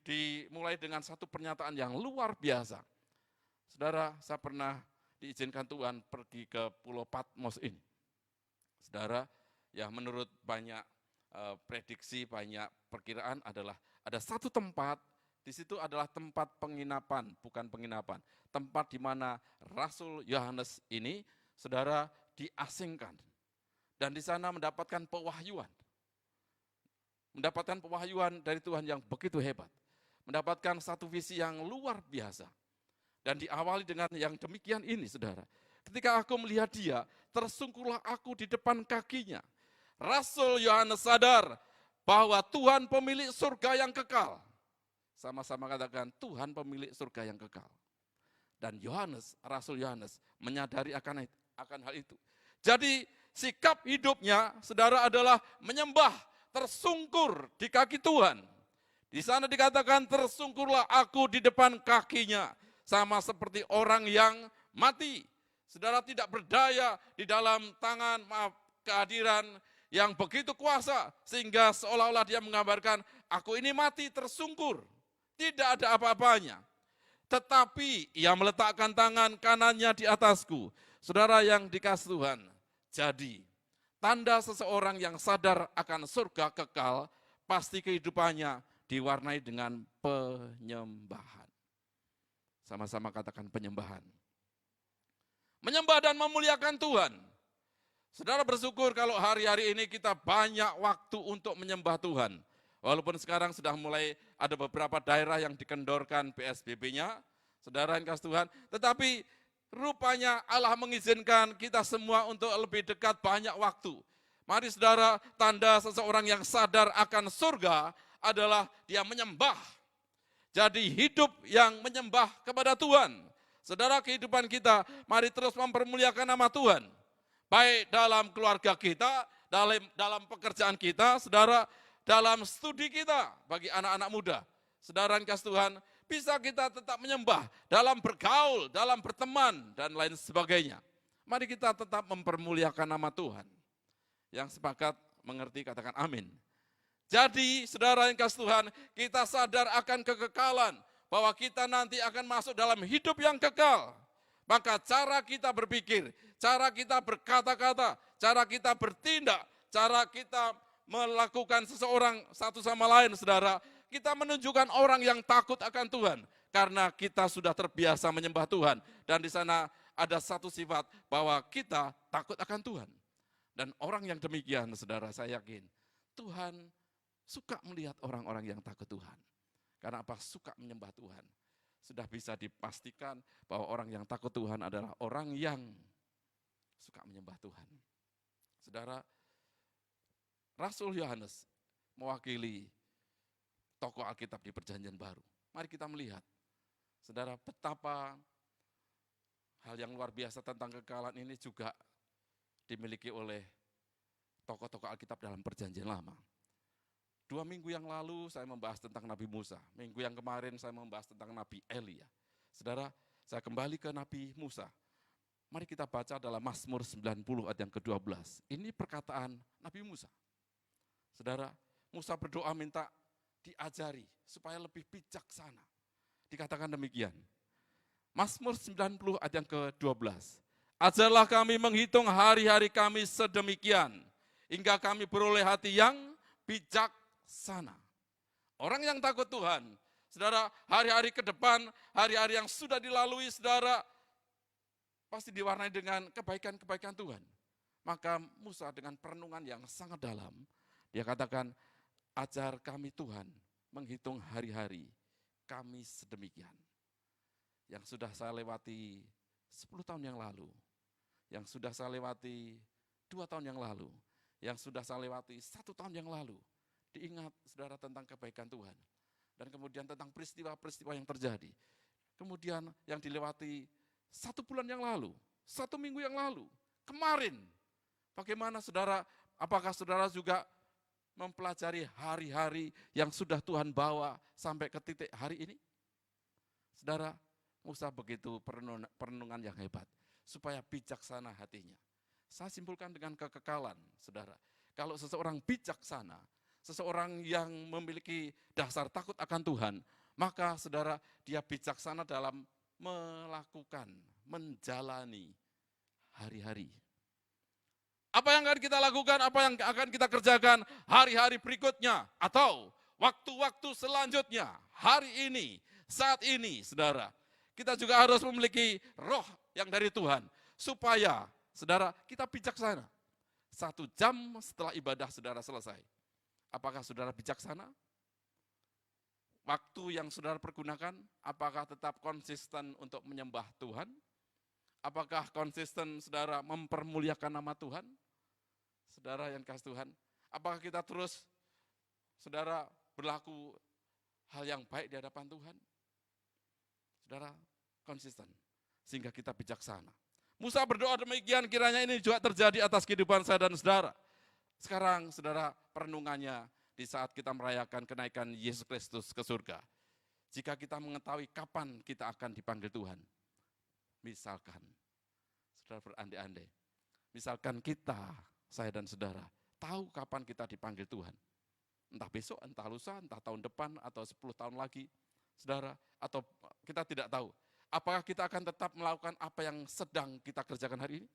dimulai dengan satu pernyataan yang luar biasa. Saudara, saya pernah diizinkan Tuhan pergi ke Pulau Patmos ini. Saudara, ya menurut banyak prediksi, banyak perkiraan adalah ada satu tempat, di situ adalah tempat penginapan, bukan penginapan. Tempat di mana Rasul Yohanes ini, saudara, diasingkan. Dan di sana mendapatkan pewahyuan. Mendapatkan pewahyuan dari Tuhan yang begitu hebat. Mendapatkan satu visi yang luar biasa. Dan diawali dengan yang demikian ini, saudara. Ketika aku melihat dia, tersungkurlah aku di depan kakinya. Rasul Yohanes sadar bahwa Tuhan pemilik surga yang kekal. Sama-sama katakan, Tuhan pemilik surga yang kekal. Dan Yohanes, Rasul Yohanes menyadari akan hal itu. Jadi sikap hidupnya, saudara, adalah menyembah, tersungkur di kaki Tuhan. Di sana dikatakan, tersungkurlah aku di depan kakinya. Sama seperti orang yang mati. Saudara, tidak berdaya di dalam tangan, kehadiran yang begitu kuasa. Sehingga seolah-olah dia menggambarkan, aku ini mati tersungkur. Tidak ada apa-apanya. Tetapi ia meletakkan tangan kanannya di atasku. Saudara yang dikasih Tuhan. Jadi, tanda seseorang yang sadar akan surga kekal, pasti kehidupannya diwarnai dengan penyembahan. Sama-sama katakan penyembahan. Menyembah dan memuliakan Tuhan. Saudara bersyukur kalau hari-hari ini kita banyak waktu untuk menyembah Tuhan. Walaupun sekarang sudah mulai ada beberapa daerah yang dikendorkan PSBB-nya, saudara yang kasih Tuhan, tetapi rupanya Allah mengizinkan kita semua untuk lebih dekat banyak waktu. Mari saudara, tanda seseorang yang sadar akan surga adalah dia menyembah. Jadi hidup yang menyembah kepada Tuhan. Saudara, kehidupan kita, mari terus mempermuliakan nama Tuhan. Baik dalam keluarga kita, dalam pekerjaan kita, saudara, dalam studi kita bagi anak-anak muda. Saudara yang kasih Tuhan, bisa kita tetap menyembah dalam bergaul, dalam berteman, dan lain sebagainya. Mari kita tetap mempermuliakan nama Tuhan. Yang sepakat mengerti katakan amin. Jadi saudara yang kasih Tuhan, kita sadar akan kekekalan, bahwa kita nanti akan masuk dalam hidup yang kekal. Maka cara kita berpikir, cara kita berkata-kata, cara kita bertindak, cara kita melakukan seseorang satu sama lain, saudara, kita menunjukkan orang yang takut akan Tuhan. Karena kita sudah terbiasa menyembah Tuhan. Dan di sana ada satu sifat bahwa kita takut akan Tuhan. Dan orang yang demikian, saudara, saya yakin Tuhan suka melihat orang-orang yang takut Tuhan. Karena apa? Suka menyembah Tuhan. Sudah bisa dipastikan bahwa orang yang takut Tuhan adalah orang yang suka menyembah Tuhan. Saudara, Rasul Yohanes mewakili tokoh Alkitab di Perjanjian Baru. Mari kita melihat, saudara, betapa hal yang luar biasa tentang kekekalan ini juga dimiliki oleh tokoh-tokoh Alkitab dalam Perjanjian Lama. 2 minggu yang lalu saya membahas tentang Nabi Musa. Minggu yang kemarin saya membahas tentang Nabi Elia. Saudara, saya kembali ke Nabi Musa. Mari kita baca dalam Mazmur 90 ayat yang ke-12. Ini perkataan Nabi Musa. Saudara, Musa berdoa minta diajari supaya lebih bijaksana. Dikatakan demikian. Mazmur 90 ayat yang ke-12. Ajarlah kami menghitung hari-hari kami sedemikian, hingga kami beroleh hati yang bijaksana. Orang yang takut Tuhan, saudara, hari-hari ke depan, hari-hari yang sudah dilalui, saudara, pasti diwarnai dengan kebaikan-kebaikan Tuhan. Maka Musa dengan perenungan yang sangat dalam, dia katakan, ajar kami Tuhan menghitung hari-hari kami sedemikian. Yang sudah saya lewati 10 tahun yang lalu, yang sudah saya lewati 2 tahun yang lalu, yang sudah saya lewati 1 tahun yang lalu. Diingat saudara tentang kebaikan Tuhan. Dan kemudian tentang peristiwa-peristiwa yang terjadi. Kemudian yang dilewati 1 bulan yang lalu, 1 minggu yang lalu, kemarin. Bagaimana saudara, apakah saudara juga mempelajari hari-hari yang sudah Tuhan bawa sampai ke titik hari ini? Saudara, Musa begitu perenungan yang hebat, supaya bijaksana hatinya. Saya simpulkan dengan kekekalan, saudara. Kalau seseorang bijaksana, seseorang yang memiliki dasar takut akan Tuhan, maka saudara, dia bijaksana dalam melakukan, menjalani hari-hari. Apa yang akan kita lakukan, apa yang akan kita kerjakan hari-hari berikutnya, atau waktu-waktu selanjutnya, hari ini, saat ini, saudara. Kita juga harus memiliki roh yang dari Tuhan, supaya, saudara, kita bijaksana. 1 jam setelah ibadah saudara selesai. Apakah saudara bijaksana? Waktu yang saudara pergunakan, apakah tetap konsisten untuk menyembah Tuhan? Apakah konsisten saudara mempermuliakan nama Tuhan? Saudara yang kasih Tuhan, apakah kita terus saudara berlaku hal yang baik di hadapan Tuhan? Saudara, konsisten, sehingga kita bijaksana. Musa berdoa demikian, kiranya ini juga terjadi atas kehidupan saya dan saudara. Sekarang saudara, perenungannya di saat kita merayakan kenaikan Yesus Kristus ke surga. Jika kita mengetahui kapan kita akan dipanggil Tuhan. Misalkan, saudara berandai-andai. Misalkan kita, saya dan saudara, tahu kapan kita dipanggil Tuhan. Entah besok, entah lusa, entah tahun depan, atau 10 tahun lagi. Saudara, atau kita tidak tahu. Apakah kita akan tetap melakukan apa yang sedang kita kerjakan hari ini?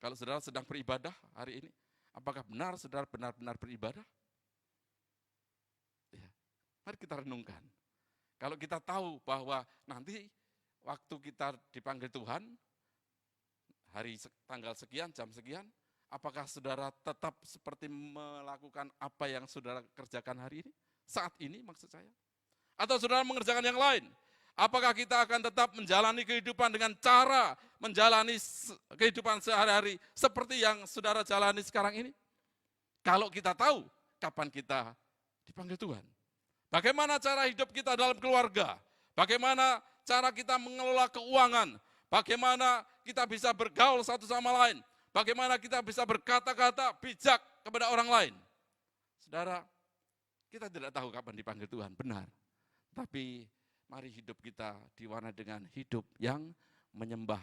Kalau saudara sedang beribadah hari ini, apakah benar saudara benar-benar beribadah? Ya. Mari kita renungkan. Kalau kita tahu bahwa nanti waktu kita dipanggil Tuhan, hari tanggal sekian, jam sekian, apakah saudara tetap seperti melakukan apa yang saudara kerjakan hari ini? Saat ini maksud saya. Atau saudara mengerjakan yang lain? Apakah kita akan tetap menjalani kehidupan dengan cara menjalani kehidupan sehari-hari seperti yang saudara jalani sekarang ini? Kalau kita tahu kapan kita dipanggil Tuhan. Bagaimana cara hidup kita dalam keluarga? Bagaimana cara kita mengelola keuangan? Bagaimana kita bisa bergaul satu sama lain? Bagaimana kita bisa berkata-kata bijak kepada orang lain? Saudara, kita tidak tahu kapan dipanggil Tuhan, benar. Tapi mari hidup kita diwarnai dengan hidup yang menyembah,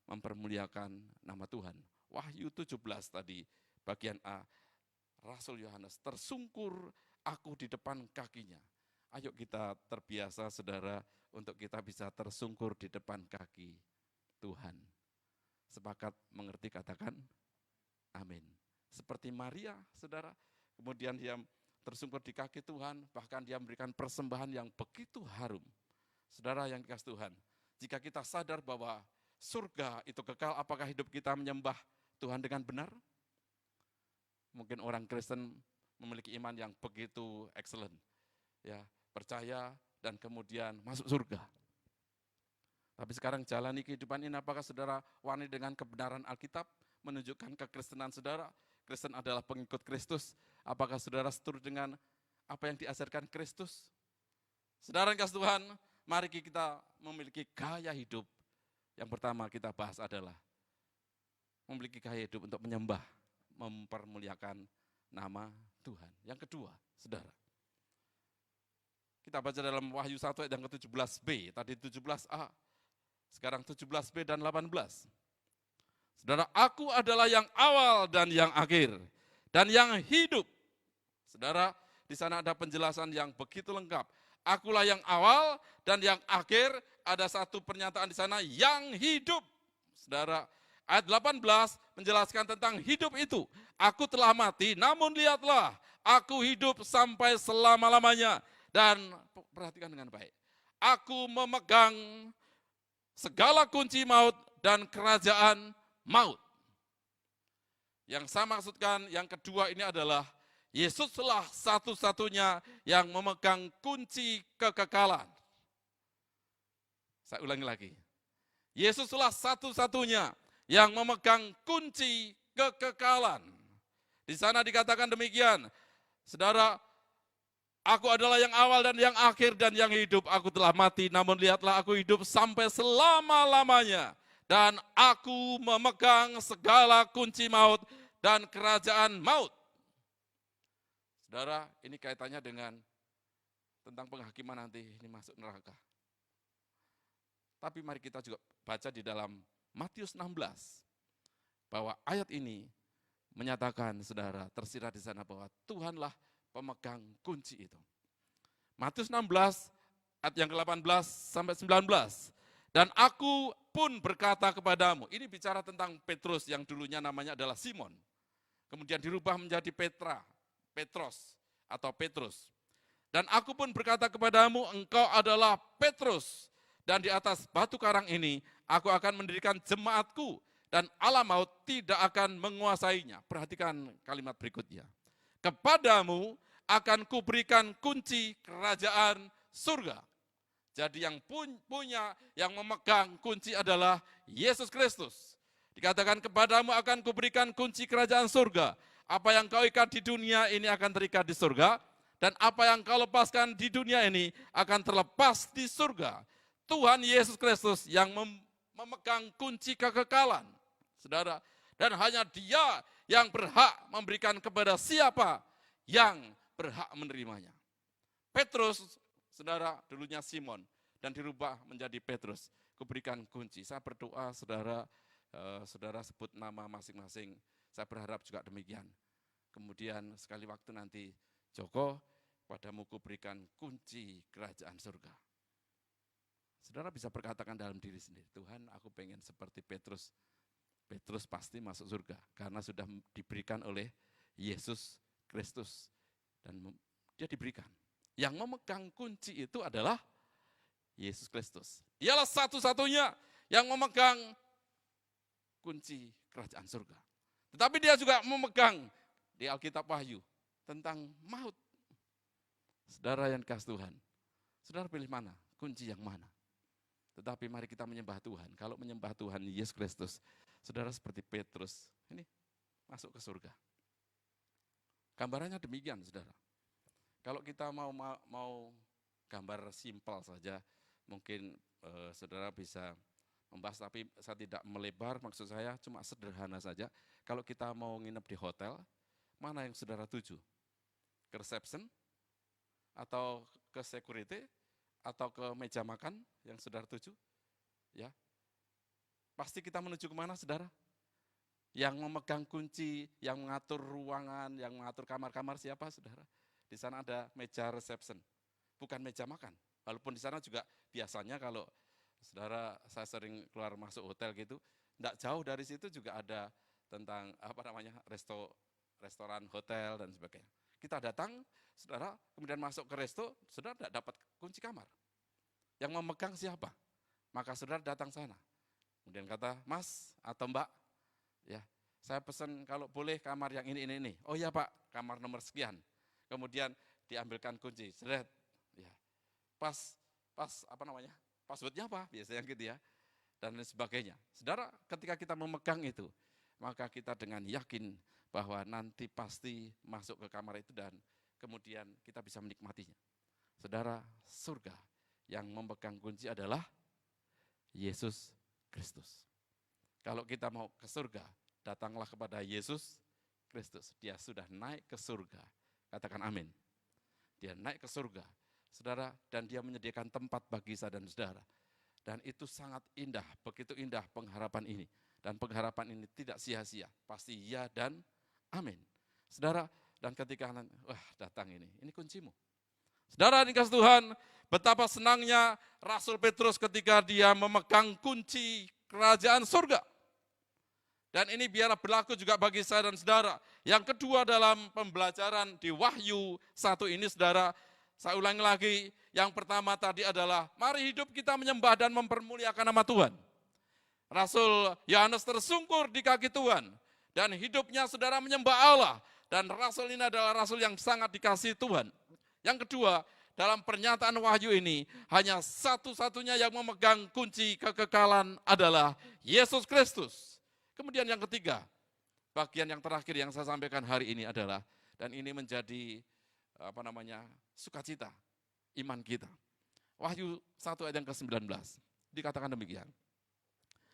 mempermuliakan nama Tuhan. Wahyu 17 tadi, bagian A, Rasul Yohanes, tersungkur aku di depan kakinya. Ayo kita terbiasa saudara, untuk kita bisa tersungkur di depan kaki Tuhan. Sepakat mengerti, katakan amin. Seperti Maria saudara, kemudian dia tersungkur di kaki Tuhan, bahkan dia memberikan persembahan yang begitu harum. Saudara yang dikasih Tuhan, jika kita sadar bahwa surga itu kekal, apakah hidup kita menyembah Tuhan dengan benar? Mungkin orang Kristen memiliki iman yang begitu excellent, ya, percaya dan kemudian masuk surga. Tapi sekarang jalani kehidupan ini, apakah saudara wani dengan kebenaran Alkitab, menunjukkan kekristenan saudara? Kristen adalah pengikut Kristus. Apakah saudara seturut dengan apa yang diajarkan Kristus? Saudara yang kasih Tuhan, mari kita memiliki gaya hidup. Yang pertama kita bahas adalah memiliki gaya hidup untuk menyembah, mempermuliakan nama Tuhan. Yang kedua, saudara, kita baca dalam Wahyu 1 ayat yang ke-17b, tadi 17a, sekarang 17b dan 18. Saudara, aku adalah yang awal dan yang akhir, dan yang hidup. Saudara, di sana ada penjelasan yang begitu lengkap. Akulah yang awal dan yang akhir, ada satu pernyataan di sana, yang hidup. Saudara, ayat 18 menjelaskan tentang hidup itu. Aku telah mati, namun lihatlah, aku hidup sampai selama-lamanya. Dan perhatikan dengan baik, aku memegang segala kunci maut dan kerajaan maut. Yang saya maksudkan yang kedua ini adalah Yesuslah satu-satunya yang memegang kunci kekekalan. Saya ulangi lagi. Yesuslah satu-satunya yang memegang kunci kekekalan. Di sana dikatakan demikian. Saudara, aku adalah yang awal dan yang akhir dan yang hidup. Aku telah mati, namun lihatlah aku hidup sampai selama-lamanya. Dan aku memegang segala kunci maut dan kerajaan maut. Saudara, ini kaitannya dengan tentang penghakiman nanti ini masuk neraka. Tapi mari kita juga baca di dalam Matius 16. Bahwa ayat ini menyatakan, saudara, tersirat di sana bahwa Tuhanlah pemegang kunci itu. Matius 16 ayat yang ke-18 sampai 19. Dan aku pun berkata kepadamu, ini bicara tentang Petrus yang dulunya namanya adalah Simon. Kemudian dirubah menjadi Petros atau Petrus. Dan aku pun berkata kepadamu, engkau adalah Petrus. Dan di atas batu karang ini, aku akan mendirikan jemaatku. Dan alam maut tidak akan menguasainya. Perhatikan kalimat berikutnya. Kepadamu akan kuberikan kunci kerajaan surga. Jadi yang punya, yang memegang kunci adalah Yesus Kristus. Dikatakan kepadamu akan kuberikan kunci kerajaan surga. Apa yang kau ikat di dunia ini akan terikat di surga. dan apa yang kau lepaskan di dunia ini akan terlepas di surga. Tuhan Yesus Kristus yang memegang kunci kekekalan, saudara. Dan hanya Dia yang berhak memberikan kepada siapa yang berhak menerimanya. Petrus, saudara, dulunya Simon dan dirubah menjadi Petrus. Kuberikan kunci. Saya berdoa, saudara, saudara sebut nama masing-masing. Saya berharap juga demikian. Kemudian sekali waktu nanti, Joko, padamu kuberikan kunci kerajaan surga. Saudara bisa berkatakan dalam diri sendiri, Tuhan, aku pengen seperti Petrus. Petrus pasti masuk surga karena sudah diberikan oleh Yesus Kristus. Dan dia diberikan. Yang memegang kunci itu adalah Yesus Kristus. Dialah satu-satunya yang memegang kunci kerajaan surga. Tetapi dia juga memegang di Alkitab Wahyu tentang maut. Saudara yang kasih Tuhan, saudara pilih mana? Kunci yang mana? Tetapi mari kita menyembah Tuhan. Kalau menyembah Tuhan Yesus Kristus, saudara seperti Petrus, ini masuk ke surga. Gambarannya demikian, saudara. Kalau kita mau gambar simpel saja, mungkin saudara bisa membahas, tapi saya tidak melebar, maksud saya cuma sederhana saja. Kalau kita mau nginep di hotel, mana yang saudara tuju? Ke reception, atau ke security, atau ke meja makan yang saudara tuju? Ya, pasti kita menuju kemana, saudara? Yang memegang kunci, yang mengatur ruangan, yang mengatur kamar-kamar siapa, saudara? Di sana ada meja reception, bukan meja makan. Walaupun di sana juga biasanya kalau saudara, saya sering keluar masuk hotel gitu, tidak jauh dari situ juga ada tentang restoran hotel dan sebagainya. Kita datang, saudara, kemudian masuk ke resto, saudara tidak dapat kunci kamar. Yang memegang siapa? Maka saudara datang sana. Kemudian kata, Mas atau Mbak, ya, saya pesan kalau boleh kamar yang ini. Oh iya Pak, kamar nomor sekian. Kemudian diambilkan kunci, seret, ya, pas passwordnya apa, biasanya gitu ya, dan lain sebagainya. Saudara, ketika kita memegang itu, maka kita dengan yakin bahwa nanti pasti masuk ke kamar itu dan kemudian kita bisa menikmatinya. Saudara, surga yang memegang kunci adalah Yesus Kristus. Kalau kita mau ke surga, datanglah kepada Yesus Kristus. Dia sudah naik ke surga. Katakan amin. Dia naik ke surga, saudara, dan dia menyediakan tempat bagi saya dan saudara. Dan itu sangat indah, begitu indah pengharapan ini. Dan pengharapan ini tidak sia-sia, pasti ya dan amin. Saudara, dan ketika datang ini kuncimu. Saudara dikasih Tuhan, betapa senangnya Rasul Petrus ketika dia memegang kunci kerajaan surga. Dan ini biarlah berlaku juga bagi saya dan saudara. Yang kedua dalam pembelajaran di Wahyu 1 ini, saudara, saya ulangi lagi, yang pertama tadi adalah mari hidup kita menyembah dan mempermuliakan nama Tuhan. Rasul Yohanes tersungkur di kaki Tuhan dan hidupnya saudara menyembah Allah, dan rasul ini adalah rasul yang sangat dikasihi Tuhan. Yang kedua, dalam pernyataan Wahyu ini hanya satu-satunya yang memegang kunci kekekalan adalah Yesus Kristus. Kemudian yang ketiga, bagian yang terakhir yang saya sampaikan hari ini adalah, dan ini menjadi sukacita iman kita. Wahyu 1 ayat yang ke-19 dikatakan demikian.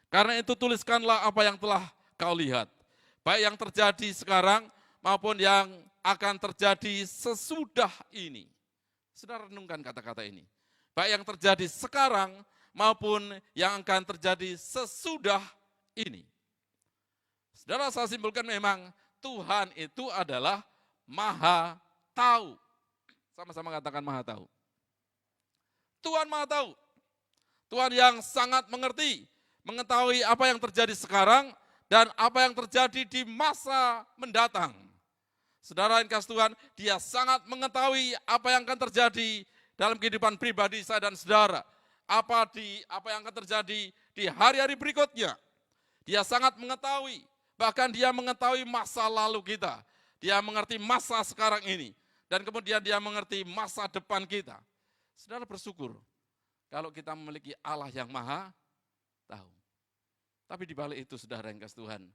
Karena itu tuliskanlah apa yang telah kau lihat, baik yang terjadi sekarang maupun yang akan terjadi sesudah ini. Saudara renungkan kata-kata ini. Baik yang terjadi sekarang maupun yang akan terjadi sesudah ini. Saudara, saya simpulkan memang Tuhan itu adalah Maha Tahu. Sama-sama katakan Maha Tahu. Tuhan Maha Tahu. Tuhan yang sangat mengerti, mengetahui apa yang terjadi sekarang dan apa yang terjadi di masa mendatang. Saudara yang kasih Tuhan, dia sangat mengetahui apa yang akan terjadi dalam kehidupan pribadi saya dan saudara. Apa yang akan terjadi di hari-hari berikutnya. Dia sangat mengetahui, bahkan dia mengetahui masa lalu kita. Dia mengerti masa sekarang ini. Dan kemudian dia mengerti masa depan kita. Saudara bersyukur kalau kita memiliki Allah yang Maha Tahu. Tapi di balik itu, saudara yang kasih Tuhan,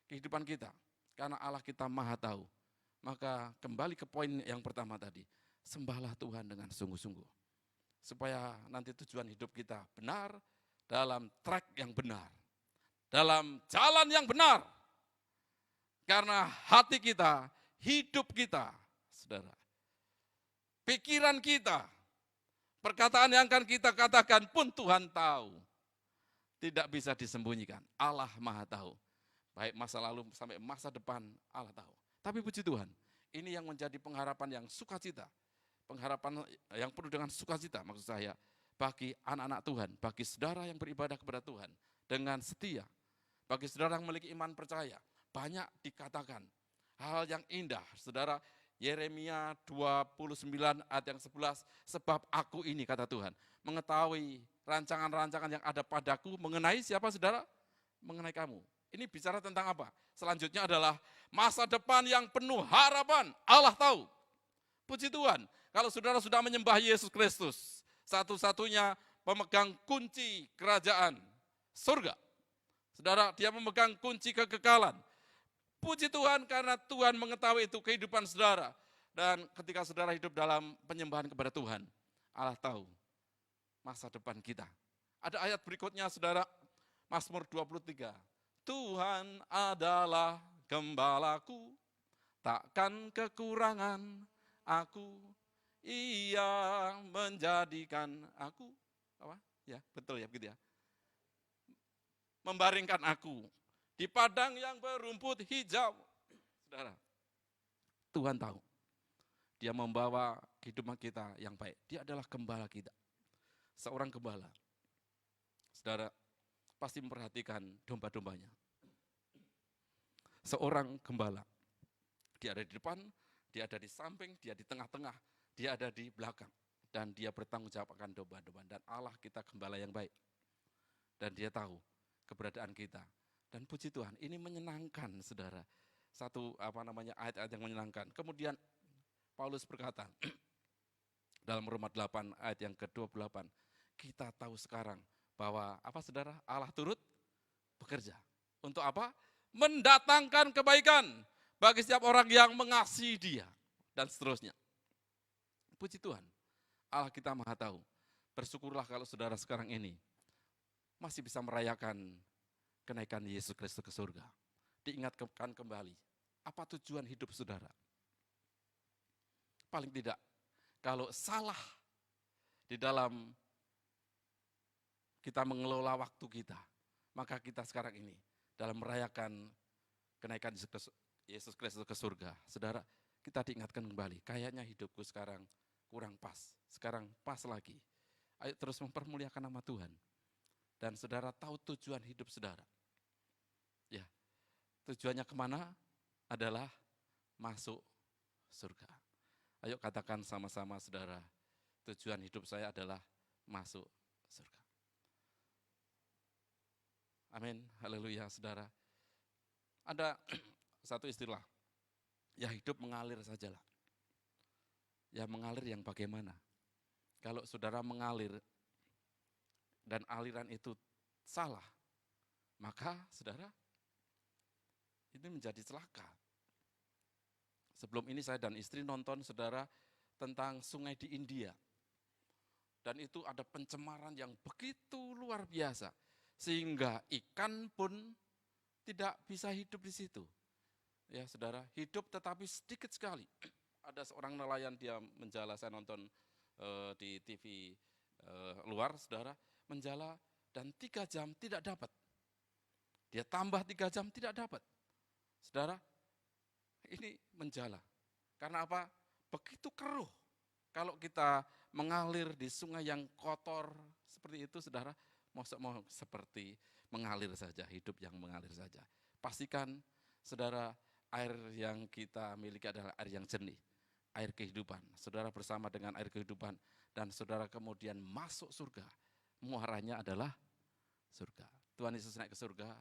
kehidupan kita, karena Allah kita Maha Tahu, maka kembali ke poin yang pertama tadi, Sembahlah Tuhan dengan sungguh-sungguh. Supaya nanti tujuan hidup kita benar, dalam track yang benar. Dalam jalan yang benar. Karena hati kita, hidup kita, saudara. Pikiran kita, perkataan yang akan kita katakan pun Tuhan tahu. Tidak bisa disembunyikan. Allah Maha tahu. Baik masa lalu sampai masa depan Allah tahu. Tapi puji Tuhan, ini yang menjadi pengharapan yang sukacita. Pengharapan yang penuh dengan sukacita maksud saya. Bagi anak-anak Tuhan, bagi saudara yang beribadah kepada Tuhan. Dengan setia. Bagi saudara yang memiliki iman percaya. Banyak dikatakan hal yang indah. Saudara, Yeremia 29 ayat yang 11, sebab aku ini kata Tuhan, mengetahui rancangan-rancangan yang ada padaku mengenai siapa saudara? Mengenai kamu. Ini bicara tentang apa? Selanjutnya adalah masa depan yang penuh harapan. Allah tahu. Puji Tuhan, kalau saudara sudah menyembah Yesus Kristus, satu-satunya pemegang kunci kerajaan surga. Saudara, dia memegang kunci kekekalan. Puji Tuhan karena Tuhan mengetahui itu kehidupan saudara. Dan ketika saudara hidup dalam penyembahan kepada Tuhan, Allah tahu masa depan kita. Ada ayat berikutnya saudara, Mazmur 23. Tuhan adalah gembalaku, takkan kekurangan aku. Ia menjadikan aku, apa? Ya, betul ya begitu ya. Membaringkan aku di padang yang berumput hijau. Saudara, Tuhan tahu. Dia membawa kehidupan kita yang baik. Dia adalah gembala kita. Seorang gembala. Saudara, pasti memperhatikan domba-dombanya. Seorang gembala. Dia ada di depan, dia ada di samping, dia di tengah-tengah, dia ada di belakang. Dan dia bertanggung jawab akan domba-domba. Dan Allah kita gembala yang baik. Dan dia tahu keberadaan kita. Dan puji Tuhan, ini menyenangkan saudara. Satu ayat-ayat yang menyenangkan. Kemudian Paulus berkata dalam Roma 8 ayat yang ke-28, kita tahu sekarang bahwa apa saudara? Allah turut bekerja. Untuk apa? Mendatangkan kebaikan bagi setiap orang yang mengasihi Dia dan seterusnya. Puji Tuhan, Allah kita Maha tahu. Bersyukurlah kalau saudara sekarang ini masih bisa merayakan kenaikan Yesus Kristus ke surga. Diingatkan kembali, apa tujuan hidup saudara? Paling tidak, kalau salah di dalam kita mengelola waktu kita, maka kita sekarang ini dalam merayakan kenaikan Yesus Kristus ke surga. Saudara, kita diingatkan kembali, kayaknya hidupku sekarang kurang pas, sekarang pas lagi. Ayo terus mempermuliakan nama Tuhan. Dan saudara tahu tujuan hidup saudara. Ya, tujuannya kemana? Adalah masuk surga. Ayo katakan sama-sama saudara, tujuan hidup saya adalah masuk surga. Amin, haleluya saudara. Ada satu istilah, ya hidup mengalir sajalah. Ya mengalir yang bagaimana? Kalau saudara mengalir dan aliran itu salah, maka saudara ini menjadi celaka. Sebelum ini saya dan istri nonton saudara tentang sungai di India. Dan itu ada pencemaran yang begitu luar biasa. Sehingga ikan pun tidak bisa hidup di situ. Ya saudara, hidup tetapi sedikit sekali. Ada seorang nelayan dia menjala, saya nonton di TV luar saudara, menjala dan 3 jam tidak dapat. Dia tambah 3 jam tidak dapat. Saudara, ini menjala. Karena apa? Begitu keruh. Kalau kita mengalir di sungai yang kotor seperti itu, saudara, mau seperti mengalir saja, hidup yang mengalir saja. Pastikan, saudara, air yang kita miliki adalah air yang jernih, air kehidupan. Saudara bersama dengan air kehidupan, dan saudara kemudian masuk surga. Muaranya adalah surga. Tuhan Yesus naik ke surga,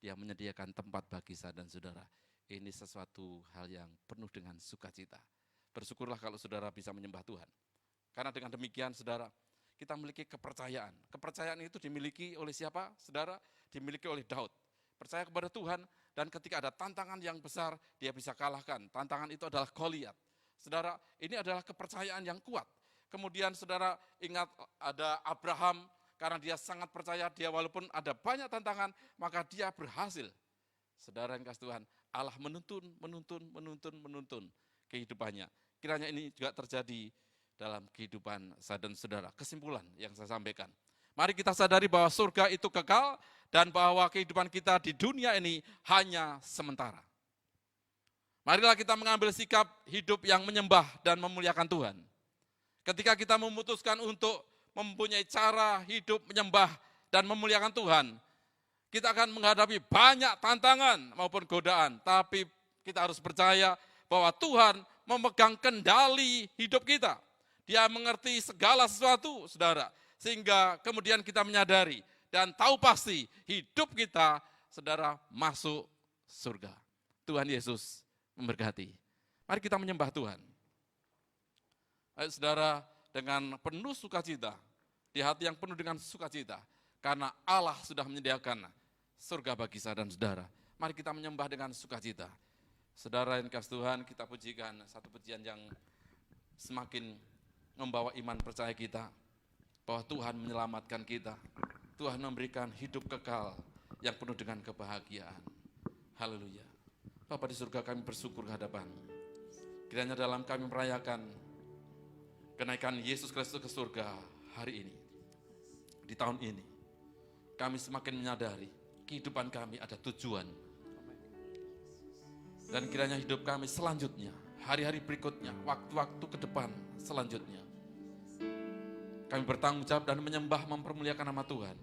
Dia menyediakan tempat bagi saya dan saudara. Ini sesuatu hal yang penuh dengan sukacita. Bersyukurlah kalau saudara bisa menyembah Tuhan. Karena dengan demikian saudara, kita memiliki kepercayaan. Kepercayaan itu dimiliki oleh siapa? Saudara, dimiliki oleh Daud. Percaya kepada Tuhan, dan ketika ada tantangan yang besar, dia bisa kalahkan. Tantangan itu adalah Goliat. Saudara, ini adalah kepercayaan yang kuat. Kemudian saudara ingat ada Abraham, karena dia sangat percaya, dia walaupun ada banyak tantangan, maka dia berhasil. Saudara yang kasih Tuhan, Allah menuntun kehidupannya. Kiranya ini juga terjadi dalam kehidupan saya dan saudara. Kesimpulan yang saya sampaikan. Mari kita sadari bahwa surga itu kekal dan bahwa kehidupan kita di dunia ini hanya sementara. Marilah kita mengambil sikap hidup yang menyembah dan memuliakan Tuhan. Ketika kita memutuskan untuk mempunyai cara hidup menyembah dan memuliakan Tuhan, kita akan menghadapi banyak tantangan maupun godaan, tapi kita harus percaya bahwa Tuhan memegang kendali hidup kita. Dia mengerti segala sesuatu, saudara, sehingga kemudian kita menyadari dan tahu pasti hidup kita, saudara, masuk surga. Tuhan Yesus memberkati. Mari kita menyembah Tuhan. Ayo saudara, dengan penuh sukacita, di hati yang penuh dengan sukacita, karena Allah sudah menyediakan surga bagi saya dan saudara. Mari kita menyembah dengan sukacita. Saudara yang kasih Tuhan, kita pujikan satu pujian yang semakin membawa iman percaya kita, bahwa Tuhan menyelamatkan kita. Tuhan memberikan hidup kekal yang penuh dengan kebahagiaan. Haleluya. Bapa di surga, kami bersyukur kehadapan. Kiranya dalam kami merayakan kenaikan Yesus Kristus ke surga hari ini, di tahun ini, kami semakin menyadari kehidupan kami ada tujuan. Dan kiranya hidup kami selanjutnya, hari-hari berikutnya, waktu-waktu ke depan selanjutnya, kami bertanggung jawab dan menyembah mempermuliakan nama Tuhan.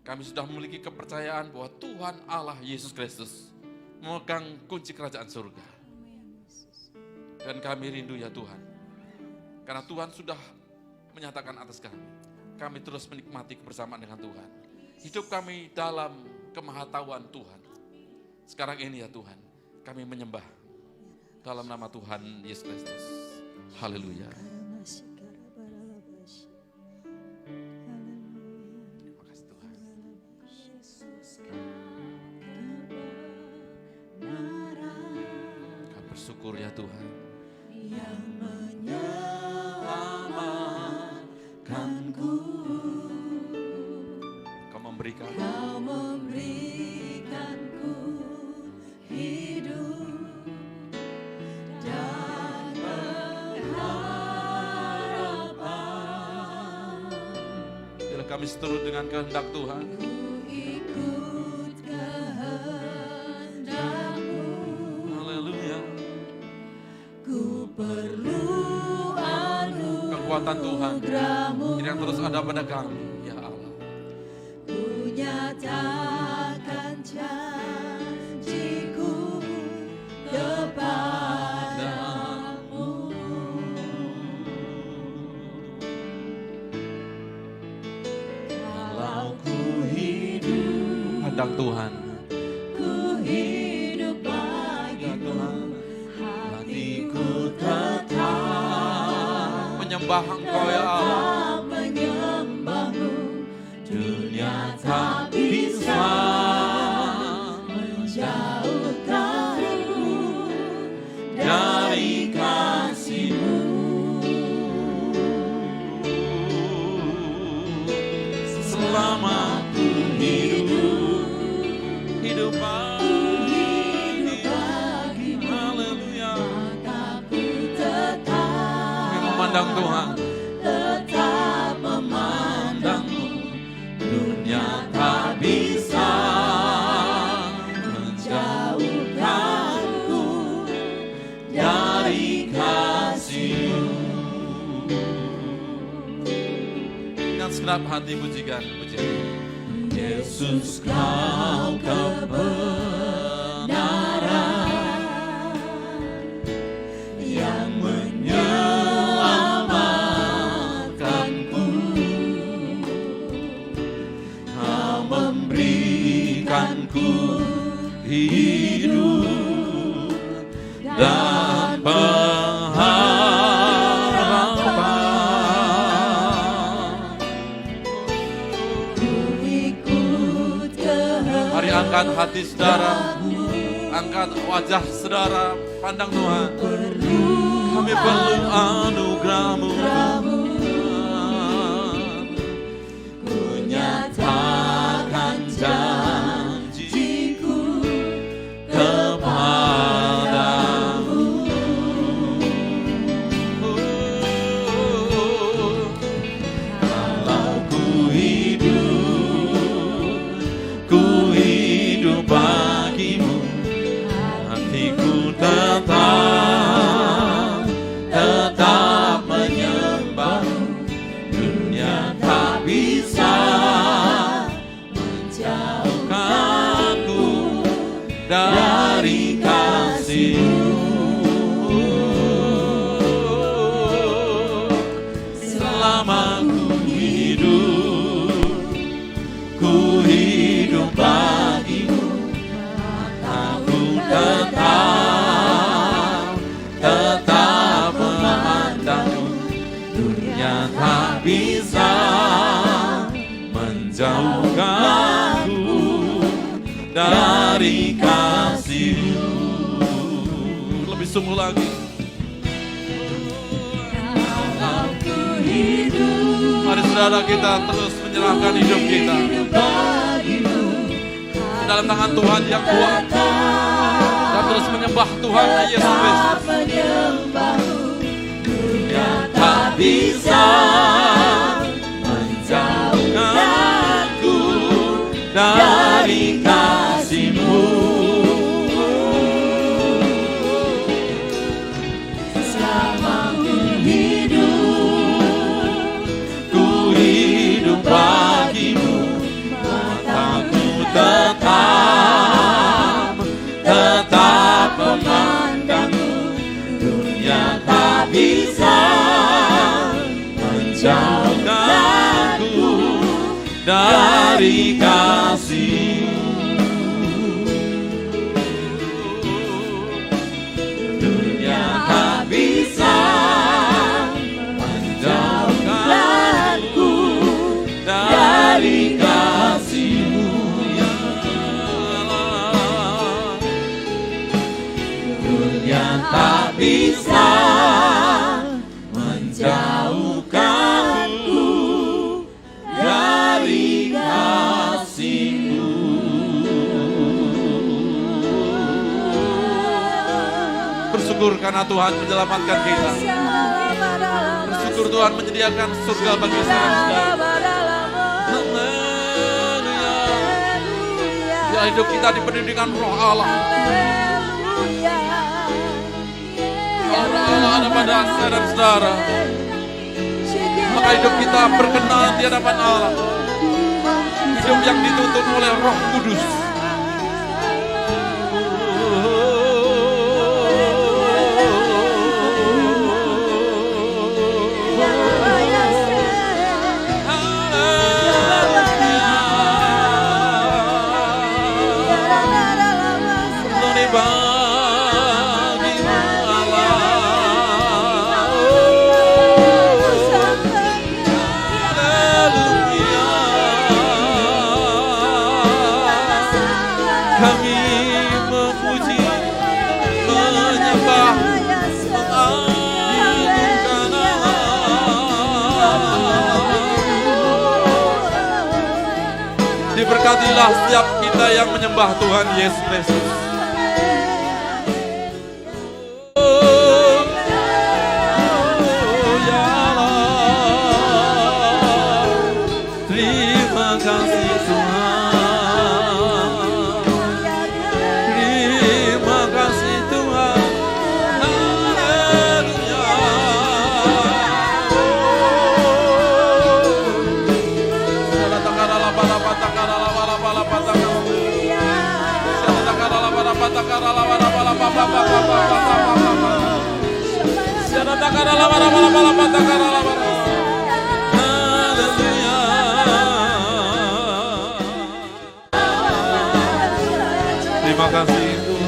Kami sudah memiliki kepercayaan bahwa Tuhan Allah Yesus Kristus memegang kunci kerajaan surga. Dan kami rindu ya Tuhan, karena Tuhan sudah menyatakan atas kami. Kami terus menikmati kebersamaan dengan Tuhan. Hidup kami dalam kemahatauan Tuhan. Sekarang ini ya Tuhan, kami menyembah dalam nama Tuhan Yesus Kristus. Haleluya. Terima kasih Tuhan. Kami bersyukur ya Tuhan. Yang menyelamatkanku, Kau memberikan hidup dan pengharapan. bila kami seturut dengan kehendak Tuhan. Ku ikut kehendak-Mu. Haleluya. Ku perlu Kekuatan Tuhan anugerah-Mu. yang terus ada pada kami, ya Allah. Ku nyatakan janjiku kepadamu. Kalau ku hidup, Kehendak Tuhan. ku hidup bagimu, hatiku tetap Menyembah Engkau ya Allah. menyembah-Mu. Dunia tak bisa menjauhkanku dari kasih-Mu. Selama ku hidup bagimu, haleluya. mataku tetap Kami memandang Tuhan. tetap memandang-Mu. Dunia tak bisa menjauhkanku dari kasih-Mu. Dengan segenap hati pujikan pujian. Yesus, Kau kebenaran yang menyelamatkanku. Kau memberikanku hidup dan pengharapan. Ku ikut Mari angkat hati saudara, angkat wajah saudara, pandang Tuhan. perlu Kami perlu anugerah-Mu. Ku nyatakan janji-Ku kepadamu. Kalau ku hidup bagimu, hatiku tetap menyembahmu. Dunia tak bisa menjauhkanku dari kasih-Mu. Selama ku hidup bagimu, aku tetap memandangmu. Dunia tak bisa menjauhkanku dari kasih-Mu. Lebih sungguh lagi. Mari saudara kita terus menyerahkan hidup kita dalam tangan Tuhan yang kuat, dan terus menyembah Tuhan Yesus Kristus. Dunia tak bisa menjauhkanku dari kasih-Mu. Selama ku hidup bagimu, mataku tetap memandangmu. Dunia tak bisa menjauhkanku dari kasih-Mu. Dunia tak bisa menjauhkanku dari kasih-Mu, ya Allah. Dunia tak bisa menjauhkanku dari kasih-Mu. Bersyukur karena Tuhan menyelamatkan kita. Bersyukur Tuhan menyediakan surga bagi saudara-saudara. Ya, hidup kita dipenuhi dengan Roh Allah. Kalau Roh Allah ada pada saudara-saudara, maka hidup kita berkenan di hadapan Allah. Hidup yang dituntun oleh Roh Kudus. Diberkatilah setiap kita yang menyembah Tuhan Yesus Kristus. Terima kasih Tuhan. Terima kasih Tuhan. Haleluya. Terima kasih Tuhan.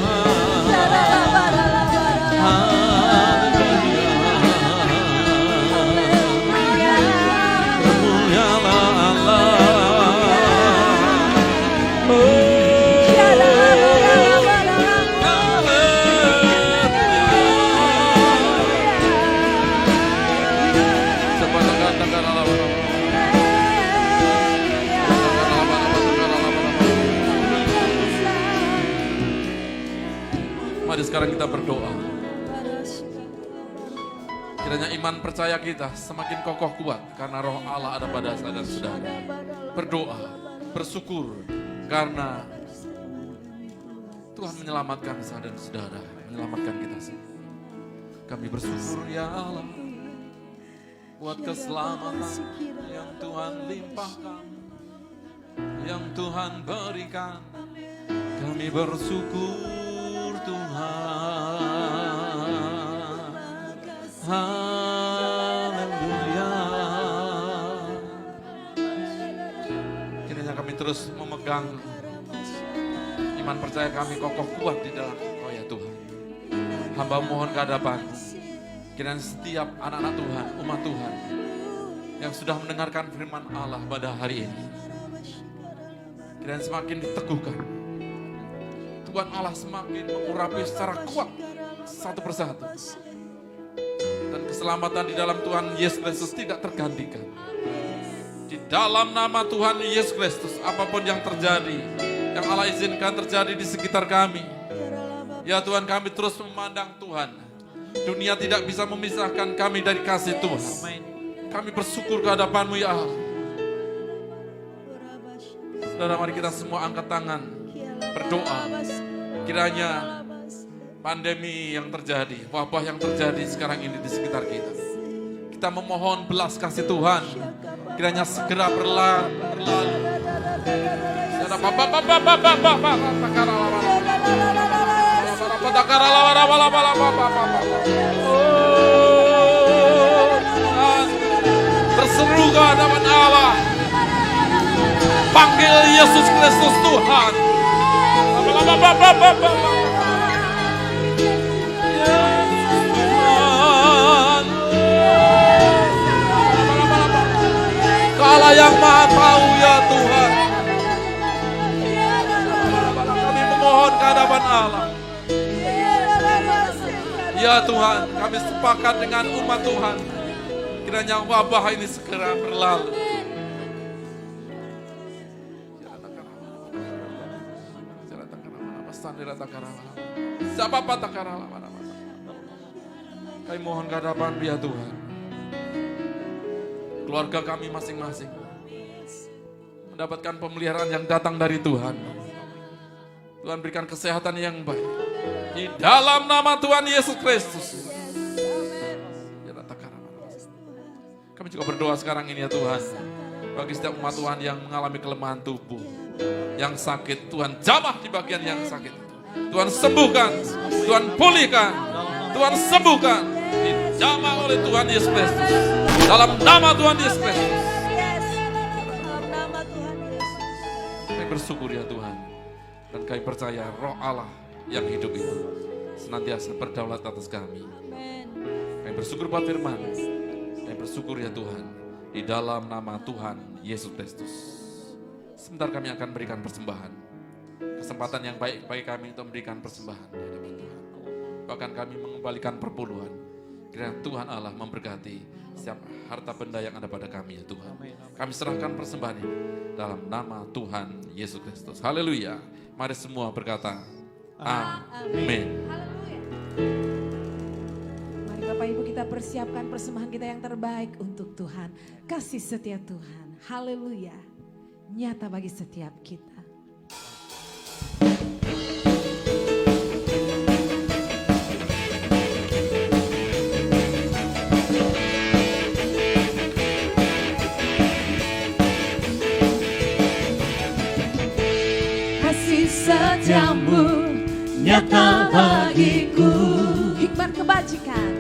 Mari sekarang kita berdoa. Kiranya iman percaya kita semakin kokoh kuat karena roh Allah ada pada saya dan saudara. Berdoa, bersyukur karena Tuhan menyelamatkan saya dan saudara, menyelamatkan kita semua. Kami bersyukur ya Allah buat keselamatan yang Tuhan limpahkan, yang Tuhan berikan. Kami bersyukur Tuhan. Haleluya. Kiranya kami terus memegang iman percaya kami kokoh kuat di dalam Engkau ya Tuhan. Hamba mohon kehadapan. Kiranya setiap anak-anak Tuhan, umat Tuhan yang sudah mendengarkan firman Allah pada hari ini, kiranya semakin diteguhkan. Tuhan Allah semakin mengurapi secara kuat satu persatu. Dan keselamatan di dalam Tuhan Yesus Kristus tidak tergantikan. Di dalam nama Tuhan Yesus Kristus, apapun yang terjadi, yang Allah izinkan terjadi di sekitar kami, ya Tuhan, kami terus memandang Tuhan. Dunia tidak bisa memisahkan kami dari kasih Tuhan. Kami bersyukur kehadapan-Mu ya Allah. Saudara, mari kita semua angkat tangan, berdoa. Kiranya pandemi yang terjadi, wabah yang terjadi sekarang ini di sekitar kita, kita memohon belas kasih Tuhan, kiranya segera berlalu. Berseru ke hadapan Allah, panggil Yesus Kristus Tuhan. Allah yang maha tahu ya Tuhan. Kami memohon kehadapan Allah. Ya Tuhan, kami sepakat dengan umat Tuhan. Kiranya wabah ini segera berlalu. Kami mohon kehadapan ya Tuhan. Keluarga kami masing-masing mendapatkan pemeliharaan yang datang dari Tuhan. Tuhan berikan kesehatan yang baik di dalam nama Tuhan Yesus Kristus. Kami juga berdoa sekarang ini ya Tuhan, bagi setiap umat Tuhan yang mengalami kelemahan tubuh, yang sakit, Tuhan jamah di bagian yang sakit. Tuhan sembuhkan, Tuhan pulihkan, Tuhan sembuhkan, dijamah oleh Tuhan Yesus Kristus. Dalam nama Tuhan Yesus Kristus. Kami bersyukur ya Tuhan. Dan kami percaya roh Allah yang hidup itu senantiasa berdaulat atas kami. Kami bersyukur buat firman. Kami bersyukur ya Tuhan. Di dalam nama Tuhan Yesus Kristus. Sebentar kami akan berikan persembahan. Kesempatan yang baik bagi kami untuk memberikan persembahan di hadapan Tuhan. Bahkan kami mengembalikan perpuluhan. Kiranya Tuhan Allah memberkati setiap harta benda yang ada pada kami ya Tuhan. Kami serahkan persembahan ini dalam nama Tuhan Yesus Kristus. Haleluya. Mari semua berkata amin. Mari Bapak Ibu kita persiapkan persembahan kita yang terbaik untuk Tuhan. Kasih setia Tuhan. Haleluya. Nyata bagi setiap kita. Setiamu nyata bagiku. Hikmat kebajikan,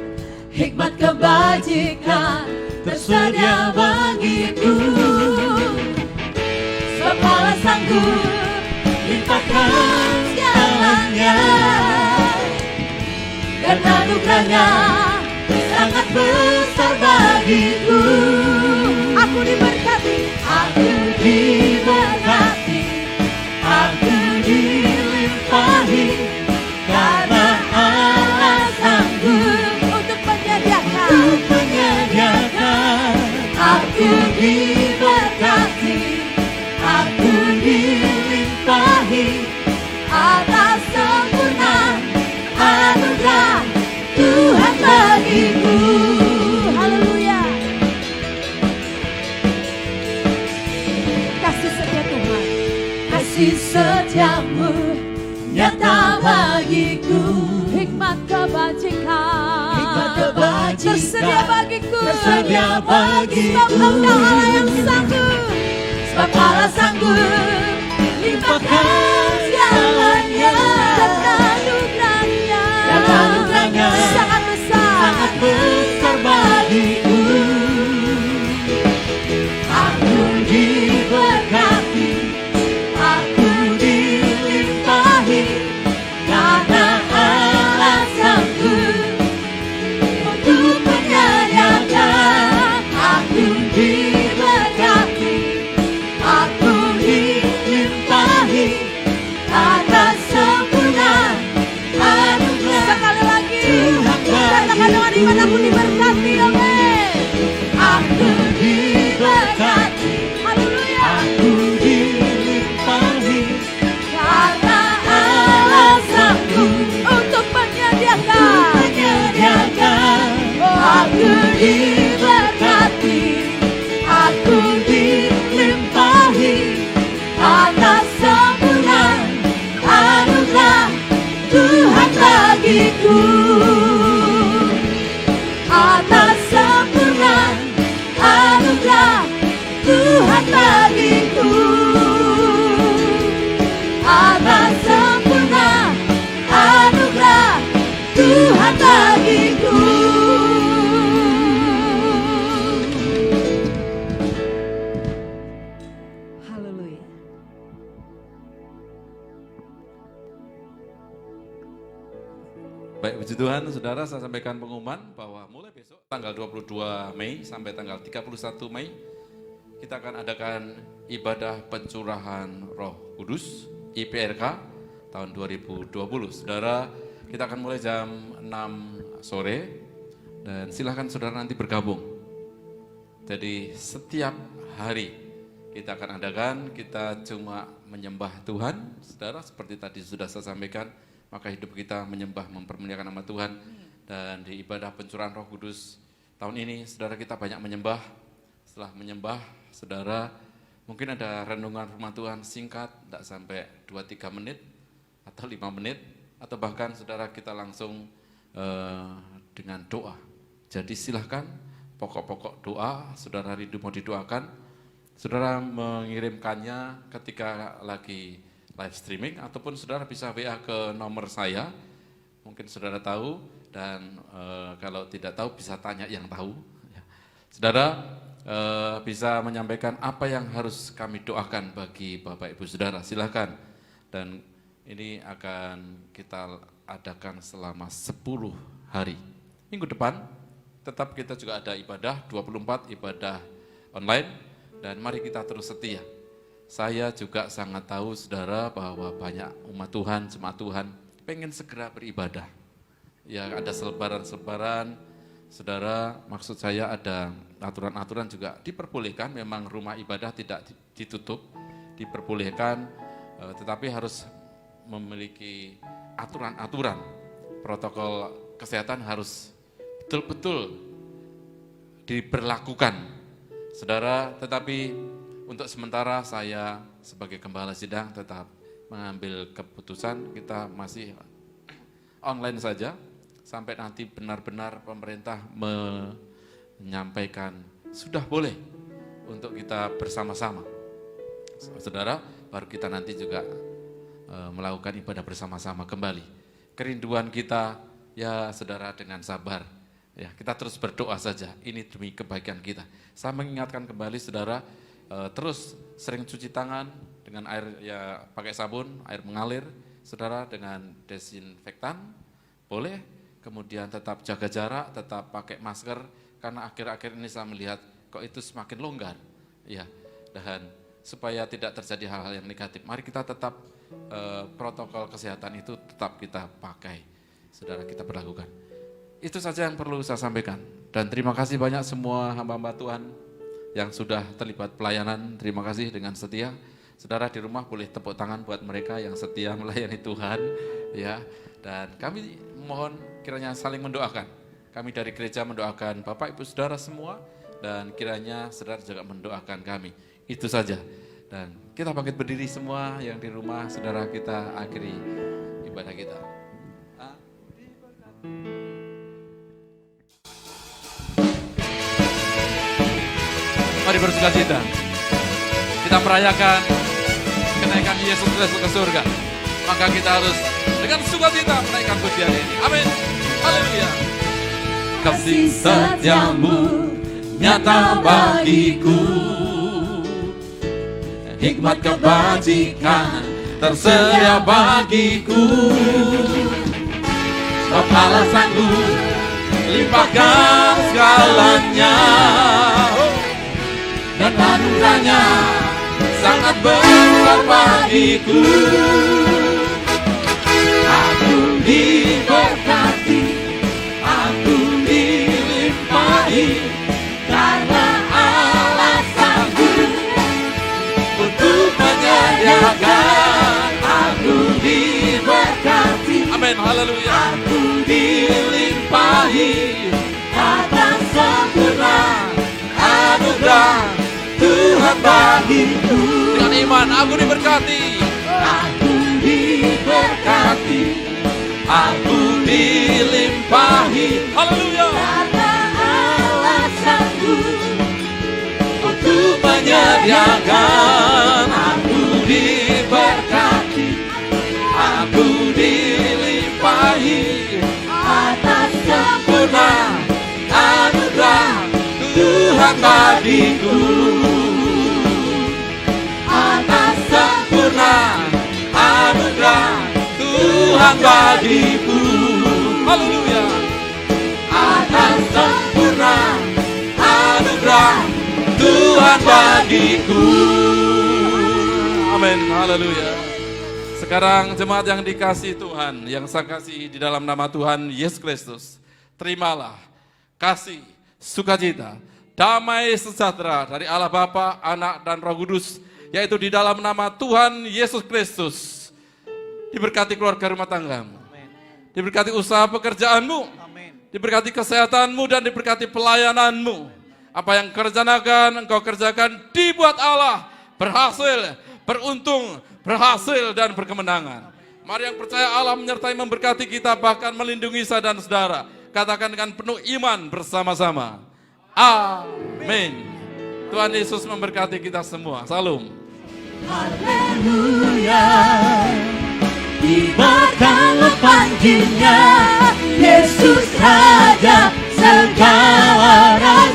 hikmat kebajikan tersedia bagiku. Sebab Allah sanggup limpahkan segalanya, dan anugerahnya sangat besar bagiku. aku diberkati, Aku diberkati, aku dilimpahi, karena Allah sanggup untuk menyediakan. Aku diberkati, aku dilimpahi, atas sempurna wajahmu nyata bagiku, hikmat kebajikan tersedia bagiku, sebab Engkau Allah yang sanggup, sebab Allah sanggup limpahkan segalanya dan anugerahnya sangat besar bagiku. Aku diberkati, aku dilimpahi, karena Allah sanggup untuk menyediakan. Aku diberkati, aku dilimpahi, atas sempurna anugerah. Sekali lagi katakan dengan iman, aku diberkati, amin. Aku diberkati, haleluya. Aku dilimpahi, karena Allah sanggup untuk menyediakan. Aku diberkati, aku dilimpahi, atas sempurna anugerah Tuhan bagiku. Atas sempurna anugerah Tuhan bagiku. Atas sempurna anugerah Tuhan bagiku. Haleluya. Baik, puji Tuhan, saudara, saya sampaikan pengumuman bahwa mulai besok tanggal 22 Mei sampai tanggal 31 Mei kita akan adakan ibadah pencurahan Roh Kudus IPRK tahun 2020. Saudara, kita akan mulai jam 6 sore dan silahkan saudara nanti bergabung. Jadi setiap hari kita akan adakan, kita cuma menyembah Tuhan, saudara, seperti tadi sudah saya sampaikan. Maka hidup kita menyembah, mempermuliakan nama Tuhan. Dan di ibadah pencurahan Roh Kudus tahun ini, saudara, kita banyak menyembah. Setelah menyembah, saudara, mungkin ada renungan firman Tuhan singkat, tidak sampai 2-3 menit, atau 5 menit, atau bahkan saudara kita langsung dengan doa. Jadi silahkan pokok-pokok doa, saudara rindu mau didoakan, saudara mengirimkannya ketika lagi live streaming, ataupun saudara bisa WA ke nomor saya, mungkin saudara tahu, dan kalau tidak tahu bisa tanya yang tahu. Saudara bisa menyampaikan apa yang harus kami doakan bagi Bapak Ibu Saudara, silakan. Dan ini akan kita adakan selama 10 hari. Minggu depan tetap kita juga ada ibadah 24, ibadah online, dan mari kita terus setia. Saya juga sangat tahu, saudara, bahwa banyak umat Tuhan, jemaat Tuhan, pengen segera beribadah. Ya, ada selebaran-selebaran, saudara, maksud saya ada aturan-aturan juga diperbolehkan, memang rumah ibadah tidak ditutup, diperbolehkan, tetapi harus memiliki aturan-aturan, protokol kesehatan harus betul-betul diberlakukan, saudara, tetapi untuk sementara saya sebagai gembala sidang tetap mengambil keputusan kita masih online saja sampai nanti benar-benar pemerintah menyampaikan sudah boleh untuk kita bersama-sama. Saudara, baru kita nanti juga melakukan ibadah bersama-sama kembali. Kerinduan kita, ya saudara, dengan sabar. Ya, kita terus berdoa saja, ini demi kebaikan kita. Saya mengingatkan kembali saudara, terus sering cuci tangan dengan air, ya pakai sabun, air mengalir, saudara, dengan desinfektan, boleh. Kemudian tetap jaga jarak, tetap pakai masker, karena akhir-akhir ini saya melihat kok itu semakin longgar, ya. Dan supaya tidak terjadi hal-hal yang negatif, mari kita tetap protokol kesehatan itu tetap kita pakai, saudara, kita berlakukan. Itu saja yang perlu saya sampaikan. Dan terima kasih banyak semua hamba-hamba Tuhan yang sudah terlibat pelayanan, terima kasih dengan setia. Saudara di rumah boleh tepuk tangan buat mereka yang setia melayani Tuhan, ya. Dan kami mohon kiranya saling mendoakan. Kami dari gereja mendoakan Bapak Ibu Saudara semua, dan kiranya saudara juga mendoakan kami. Itu saja. Dan kita bangkit berdiri semua yang di rumah, saudara, kita akhiri ibadah kita. Mari bersukacita. Kita merayakan kenaikan Yesus Kristus ke surga. Maka kita harus dengan sukacita menaikkan pujian ini. Amin. Haleluya. Kasih setiamu nyata bagiku, hikmat kebajikan tersedia bagiku. Sebab Allah sanggup limpahkan segalanya, dan anugerahnya sangat besar bagiku. Aku diberkati, aku dilimpahi, karena Allah sanggup untuk menyediakan. Aku diberkati, amin, haleluya. Aku dilimpahi atas sempurna anugerah Tuhan bagiku. Dengan iman aku diberkati, aku diberkati, aku dilimpahi, haleluya. Karena Allah sanggup untuk menyediakan. Aku diberkati, aku dilimpahi atas sempurna anugerah Tuhan bagiku. Atas sempurna anugerah Tuhan bagiku. Haleluya. Atas sempurna anugerah Tuhan bagiku. Amin. Haleluya. Sekarang jemaat yang dikasihi Tuhan, yang saya kasih di dalam nama Tuhan Yesus Kristus, terimalah kasih, sukacita, damai sejahtera dari Allah Bapa, Anak, dan Roh Kudus, yaitu di dalam nama Tuhan Yesus Kristus. Diberkati keluarga rumah tanggamu, diberkati usaha pekerjaanmu, diberkati kesehatanmu, dan diberkati pelayananmu. Apa yang kerjanakan, engkau kerjakan dibuat Allah berhasil, beruntung, berhasil, dan berkemenangan. Mari yang percaya Allah menyertai memberkati kita, bahkan melindungi saya dan saudara. Katakan dengan penuh iman bersama-sama. Amin. Tuhan Yesus memberkati kita semua. Salam. Haleluya. Dibacalah panggilnya, Yesus Raja segala raja.